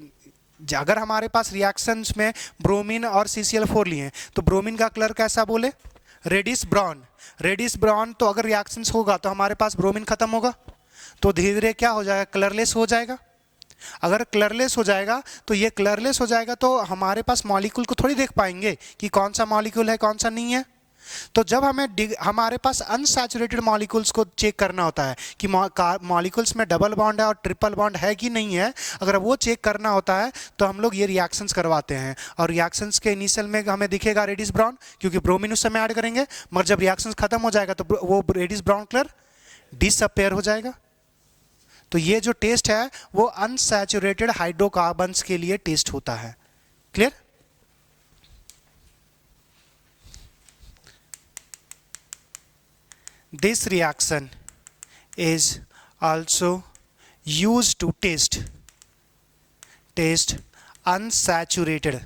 अगर हमारे पास रिएक्शंस में ब्रोमीन और CCl4 लिए तो ब्रोमीन का कलर कैसा बोले, रेडिश ब्राउन। रेडिश ब्राउन, तो अगर रिएक्शंस होगा तो हमारे पास ब्रोमीन खत्म होगा, तो धीरे धीरे क्या हो जाएगा, कलरलेस हो जाएगा। अगर कलरलेस हो जाएगा तो ये कलरलेस हो जाएगा तो हमारे पास मॉलिक्यूल को थोड़ी देख पाएंगे कि कौन सा मॉलिक्यूल है कौन सा नहीं है। तो जब हमें हमारे पास अनसैचुरेटेड मॉलिक्यूल्स को चेक करना होता है कि मॉलिक्यूल्स में डबल बॉन्ड है और ट्रिपल बॉन्ड है कि नहीं है, अगर वो चेक करना होता है तो हम लोग ये रिएक्शंस करवाते हैं, और रिएक्शंस के इनिशियल में हमें दिखेगा रेडिश ब्राउन, क्योंकि ब्रोमीन उस समय ऐड करेंगे, मगर जब रिएक्शंस खत्म हो जाएगा तो वो रेडिश ब्राउन कलर डिसअपेयर हो जाएगा। तो ये जो टेस्ट है वो अनसैचुरेटेड हाइड्रोकार्बन्स के लिए टेस्ट होता है। Clear? This reaction is also used to test unsaturated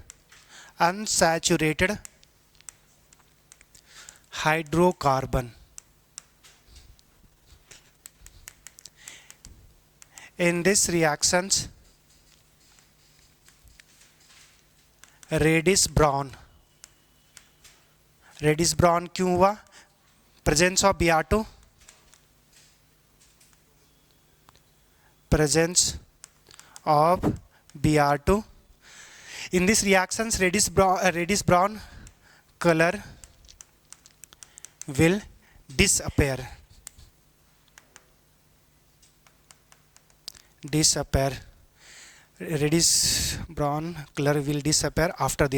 hydrocarbon. In this reactions, reddish brown क्यों हुआ, presence of Br2, in this reactions reddish brown color will disappear. Reddish brown color will disappear after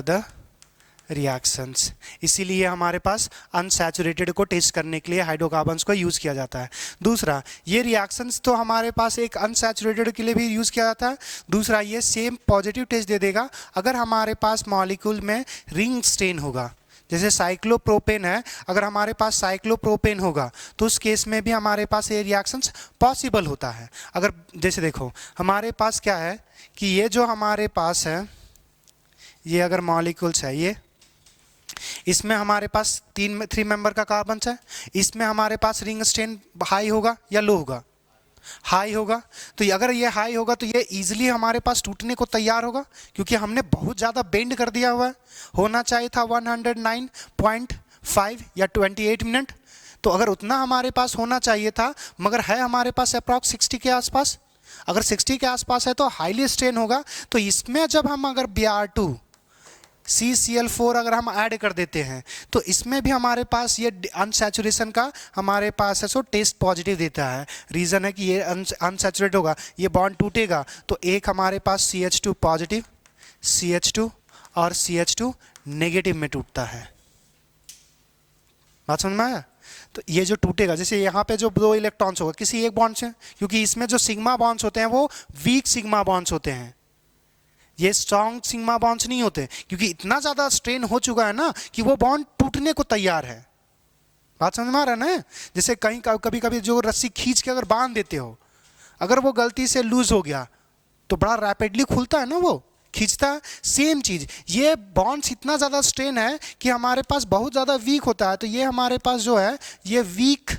the reactions. इसीलिए हमारे पास अनसैचुरेटेड को टेस्ट करने के लिए हाइड्रोकार्बन्स को यूज़ किया जाता है। दूसरा, ये रिएक्शंस तो हमारे पास एक अनसैचुरेटेड के लिए भी यूज़ किया जाता है। दूसरा, ये सेम पॉजिटिव टेस्ट दे देगा अगर हमारे पास मॉलिक्यूल में रिंग स्टेन होगा। जैसे साइक्लोप्रोपेन है, अगर हमारे पास साइक्लोप्रोपेन होगा तो उस केस में भी हमारे पास ये रिएक्शंस पॉसिबल होता है। अगर जैसे देखो हमारे पास क्या है कि ये जो हमारे पास है, ये अगर मॉलिक्यूल्स है, इसमें हमारे पास 3 मेंबर का कार्बन है, इसमें हमारे पास रिंग स्ट्रेन हाई होगा या लो होगा? हाई होगा। तो अगर ये हाई होगा तो ये इजीली हमारे पास टूटने को तैयार होगा, क्योंकि हमने बहुत ज़्यादा बेंड कर दिया हुआ है। होना चाहिए था 109.5 या 28 मिनट, तो अगर उतना हमारे पास होना चाहिए था, मगर है हमारे पास अप्रॉक्स 60 के आसपास। अगर 60 के आसपास है तो हाईली स्ट्रेन होगा। तो इसमें जब हम अगर Br2 CCl4 अगर हम ऐड कर देते हैं तो इसमें भी हमारे पास ये अनसैचुरेशन का हमारे पास है सो टेस्ट पॉजिटिव देता है। रीज़न है कि ये अनसैचुरेट होगा, ये बॉन्ड टूटेगा तो एक हमारे पास CH2 पॉजिटिव, CH2 और CH2 नेगेटिव में टूटता है। बात समझ में आया? तो ये जो टूटेगा, जैसे यहाँ पे जो 2 इलेक्ट्रॉन्स होगा किसी एक बॉन्ड से, क्योंकि इसमें जो सिग्मा बॉन्ड्स होते हैं वो वीक सिग्मा बॉन्ड्स होते हैं, ये स्ट्रॉन्ग सिग्मा बॉन्ड्स नहीं होते, क्योंकि इतना ज़्यादा स्ट्रेन हो चुका है ना कि वो बॉन्ड टूटने को तैयार है। बात समझ में आ रहा है ना? जैसे कहीं कभी कभी जो रस्सी खींच के अगर बांध देते हो, अगर वो गलती से लूज हो गया तो बड़ा रैपिडली खुलता है ना, वो खींचता है। सेम चीज़, ये बॉन्ड्स इतना ज़्यादा स्ट्रेन है कि हमारे पास बहुत ज़्यादा वीक होता है। तो ये हमारे पास जो है ये वीक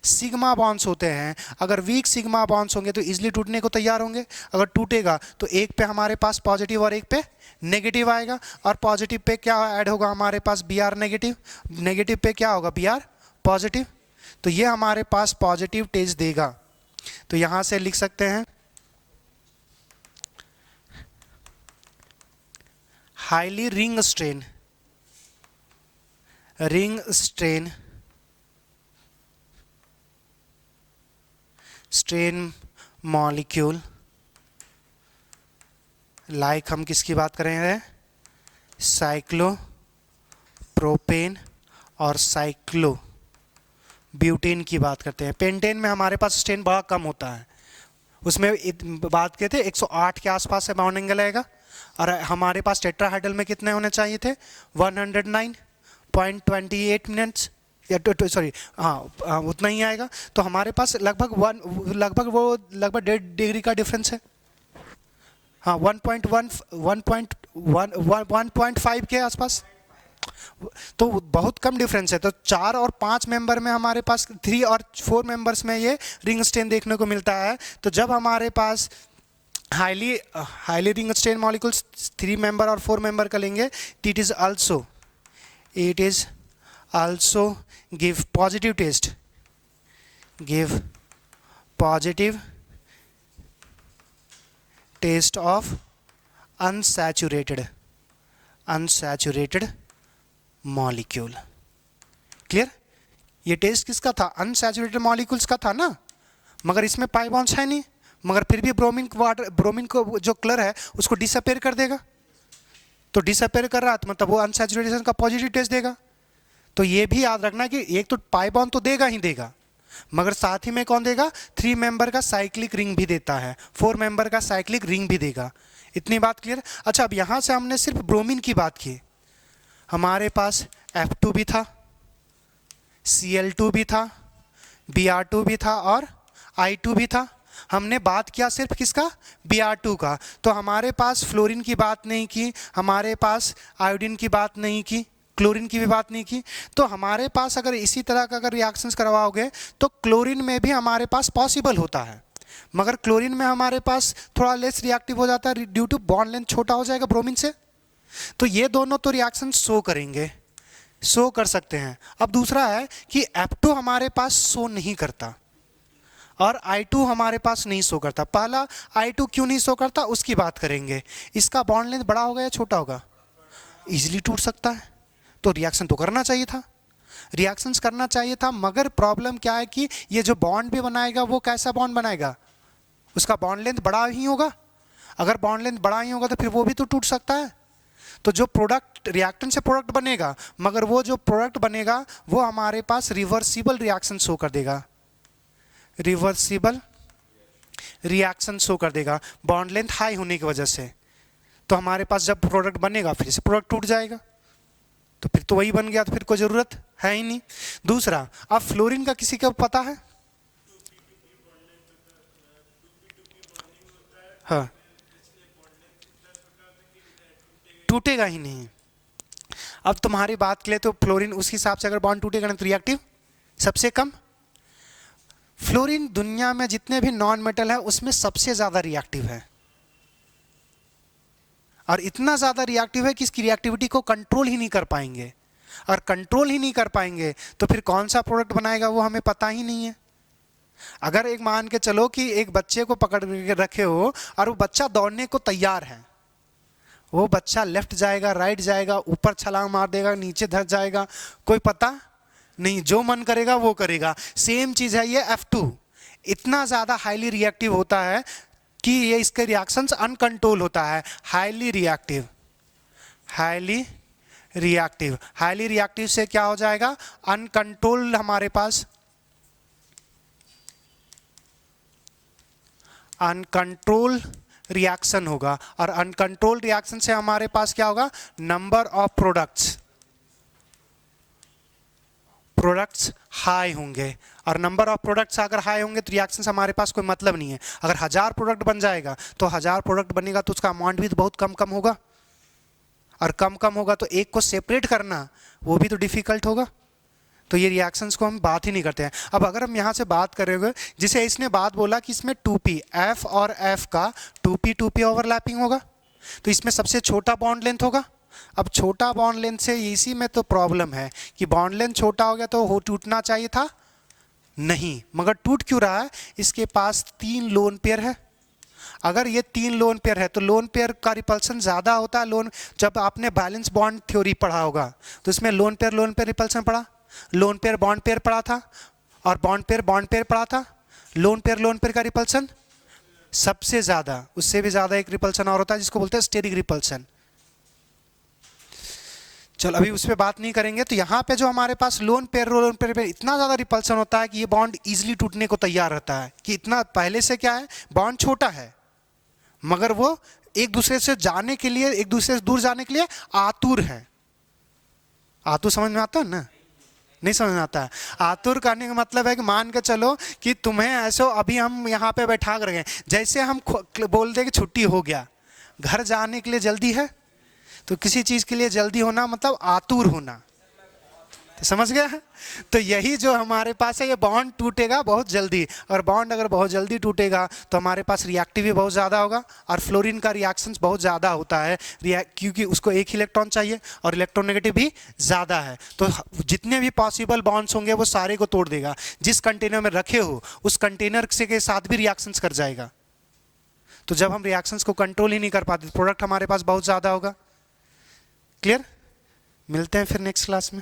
सिग्मा बॉन्ड्स होते हैं। अगर वीक सिग्मा बॉन्ड्स होंगे तो इजीली टूटने को तैयार होंगे। अगर टूटेगा तो एक पे हमारे पास पॉजिटिव और एक पे नेगेटिव आएगा, और पॉजिटिव पे क्या ऐड होगा हमारे पास Br नेगेटिव, नेगेटिव पे क्या होगा Br पॉजिटिव। तो ये हमारे पास पॉजिटिव टेस्ट देगा। तो यहाँ से लिख सकते हैं highly ring strain molecule, like हम किसकी बात कर रहे हैं? साइक्लोप्रोपेन और साइक्लोब्यूटेन की बात करते हैं। पेंटेन में हमारे पास स्ट्रेन बड़ा कम होता है, उसमें बात कहते हैं 108 के आसपास से बाउंड एंगल आएगा, और हमारे पास टेट्राहाइड्रल में कितने होने चाहिए थे? 109.28 मिनट्स या सॉरी हाँ उतना ही आएगा। तो हमारे पास लगभग 1.5 डिग्री का डिफरेंस है। हाँ 1.5 के आसपास, तो बहुत कम डिफरेंस है। तो 4 और 5 मेंबर में हमारे पास 3 और 4 मेंबर्स में ये रिंग स्ट्रेन देखने को मिलता है। तो जब हमारे पास highly ring strain molecules 3 member और 4 मेंबर का लेंगे, it is also give positive taste of unsaturated molecule। क्लियर? ये टेस्ट किसका था? अनसैचुरेटेड मॉलिक्यूल्स का था ना, मगर इसमें पाई बॉन्ड्स है नहीं, मगर फिर भी ब्रोमीन को जो कलर है उसको डिसअपेयर कर देगा। तो डिसअपेयर कर रहा तो मतलब वो अनसैचुरेशन का पॉजिटिव टेस्ट देगा। तो ये भी याद रखना कि एक तो पाई बॉन्ड तो देगा ही देगा, मगर साथ ही में कौन देगा? 3 मेंबर का साइक्लिक रिंग भी देता है, 4 मेंबर का साइक्लिक रिंग भी देगा। इतनी बात क्लियर? अच्छा, अब यहाँ से हमने सिर्फ ब्रोमीन की बात की, हमारे पास F2 भी था, Cl2 भी था, Br2 भी था और I2 भी था। हमने बात किया सिर्फ किसका? Br2 का। तो हमारे पास फ्लोरीन की बात नहीं की, हमारे पास आयोडीन की बात नहीं की, क्लोरीन की भी बात नहीं की। तो हमारे पास अगर इसी तरह का अगर रिएक्शंस करवाओगे तो क्लोरीन में भी हमारे पास पॉसिबल होता है, मगर क्लोरीन में हमारे पास थोड़ा लेस रिएक्टिव हो जाता है ड्यू टू बॉन्ड लेंथ छोटा हो जाएगा ब्रोमीन से। तो ये दोनों तो रिएक्शन शो करेंगे, शो कर सकते हैं। अब दूसरा है कि F2 हमारे पास शो नहीं करता और I2 हमारे पास नहीं शो करता। पहला I2 क्यों नहीं शो करता उसकी बात करेंगे। इसका बॉन्ड लेंथ बड़ा होगा या छोटा होगा? इजीली टूट सकता है, तो रिएक्शन तो करना चाहिए था, रिएक्शंस करना चाहिए था। मगर प्रॉब्लम क्या है कि ये जो बॉन्ड भी बनाएगा वो कैसा बॉन्ड बनाएगा? उसका बॉन्ड लेंथ बड़ा ही होगा। अगर बॉन्ड लेंथ बड़ा ही होगा तो फिर वो भी तो टूट सकता है। तो जो प्रोडक्ट रिएक्टेंट से प्रोडक्ट बनेगा, मगर वो जो प्रोडक्ट बनेगा वो हमारे पास रिवर्सिबल रिएक्शन शो कर देगा, रिवर्सिबल रिएक्शन शो कर देगा बॉन्ड लेंथ हाई होने की वजह से। तो हमारे पास जब प्रोडक्ट बनेगा फिर से प्रोडक्ट टूट जाएगा, तो फिर तो वही बन गया, तो फिर कोई ज़रूरत है ही नहीं। दूसरा, अब फ्लोरीन का किसी को पता है? हाँ, टूटेगा ही नहीं। अब तुम्हारी बात के लिए तो फ्लोरीन उस हिसाब से अगर बॉन्ड टूटेगा ना तो रिएक्टिव सबसे कम। फ्लोरीन दुनिया में जितने भी नॉन मेटल है उसमें सबसे ज्यादा रिएक्टिव है, और इतना ज्यादा रिएक्टिव है कि इसकी रिएक्टिविटी को कंट्रोल ही नहीं कर पाएंगे, और कंट्रोल ही नहीं कर पाएंगे तो फिर कौन सा प्रोडक्ट बनाएगा वो हमें पता ही नहीं है। अगर एक मान के चलो कि एक बच्चे को पकड़ के रखे हो और वो बच्चा दौड़ने को तैयार है, वो बच्चा लेफ्ट जाएगा, राइट जाएगा, ऊपर छलांग मार देगा, नीचे धस जाएगा, कोई पता नहीं, जो मन करेगा वो करेगा। सेम चीज है ये F2, इतना ज्यादा हाईली रिएक्टिव होता है कि ये इसके रिएक्शंस अनकंट्रोल होता है। Highly reactive, highly reactive, highly reactive से क्या हो जाएगा, अनकंट्रोल हमारे पास अनकंट्रोल रिएक्शन होगा, और अनकंट्रोल रिएक्शन से हमारे पास क्या होगा, नंबर ऑफ प्रोडक्ट्स हाई होंगे, और नंबर ऑफ प्रोडक्ट्स अगर हाई होंगे तो रिएक्शन से हमारे पास कोई मतलब नहीं है। अगर 1000 प्रोडक्ट बन जाएगा तो 1000 प्रोडक्ट बनेगा तो उसका अमाउंट भी तो बहुत कम कम होगा, और कम कम होगा तो एक को सेपरेट करना वो भी तो डिफिकल्ट होगा। तो ये रिएक्शंस को हम बात ही नहीं करते हैं। अब अगर हम यहाँ से बात करेंगे, जिसे इसने बात बोला कि इसमें 2p, F और F का 2p ओवरलैपिंग होगा, तो इसमें सबसे छोटा बॉन्ड लेंथ होगा। अब छोटा बॉन्ड लेंथ से इसी में तो प्रॉब्लम है कि बॉन्ड लेंथ छोटा हो गया तो वो टूटना चाहिए था नहीं, मगर टूट क्यों रहा है, इसके पास 3 लोन पेयर है। अगर ये 3 लोन पेयर है तो लोन पेयर का रिपल्सन ज़्यादा होता है। लोन, जब आपने बैलेंस बॉन्ड थ्योरी पढ़ा होगा तो इसमें लोन पेयर रिपल्सन पढ़ा, लोन पेयर बॉन्ड पेयर पढ़ा था, और बॉन्ड पेयर पढ़ा था। लोन पेयर का रिपल्सन सबसे ज़्यादा, उससे भी ज़्यादा एक रिपल्सन और होता है जिसको बोलते हैं स्टेरिक रिपल्सन। चलो अभी उस पर बात नहीं करेंगे। तो यहाँ पे जो हमारे पास लोन पेयर इतना ज़्यादा रिपल्सन होता है कि ये बॉन्ड इजीली टूटने को तैयार रहता है, कि इतना पहले से क्या है, बॉन्ड छोटा है मगर वो एक दूसरे से जाने के लिए, एक दूसरे से दूर जाने के लिए आतुर है। आतुर समझ में आता है ना? नहीं समझ में आता है। आतुर करने का मतलब है कि मान के चलो कि तुम्हें ऐसे अभी हम यहाँ पे बैठा कर गए, जैसे हम बोल दे कि छुट्टी हो गया, घर जाने के लिए जल्दी है, तो किसी चीज़ के लिए जल्दी होना मतलब आतुर होना, तो समझ गया है। तो यही जो हमारे पास है, ये बॉन्ड टूटेगा बहुत जल्दी, और बॉन्ड अगर बहुत जल्दी टूटेगा तो हमारे पास रिएक्टिव भी बहुत ज़्यादा होगा, और फ्लोरीन का रिएक्शंस बहुत ज़्यादा होता है क्योंकि उसको एक ही इलेक्ट्रॉन चाहिए और इलेक्ट्रोनेगेटिव भी ज़्यादा है। तो जितने भी पॉसिबल बॉन्ड्स होंगे वो सारे को तोड़ देगा। जिस कंटेनर में रखे हो उस कंटेनर से के साथ भी रिएक्शंस कर जाएगा। तो जब हम रिएक्शंस को कंट्रोल ही नहीं कर पाते, प्रोडक्ट हमारे पास बहुत ज़्यादा होगा। क्लियर? मिलते हैं फिर नेक्स्ट क्लास में।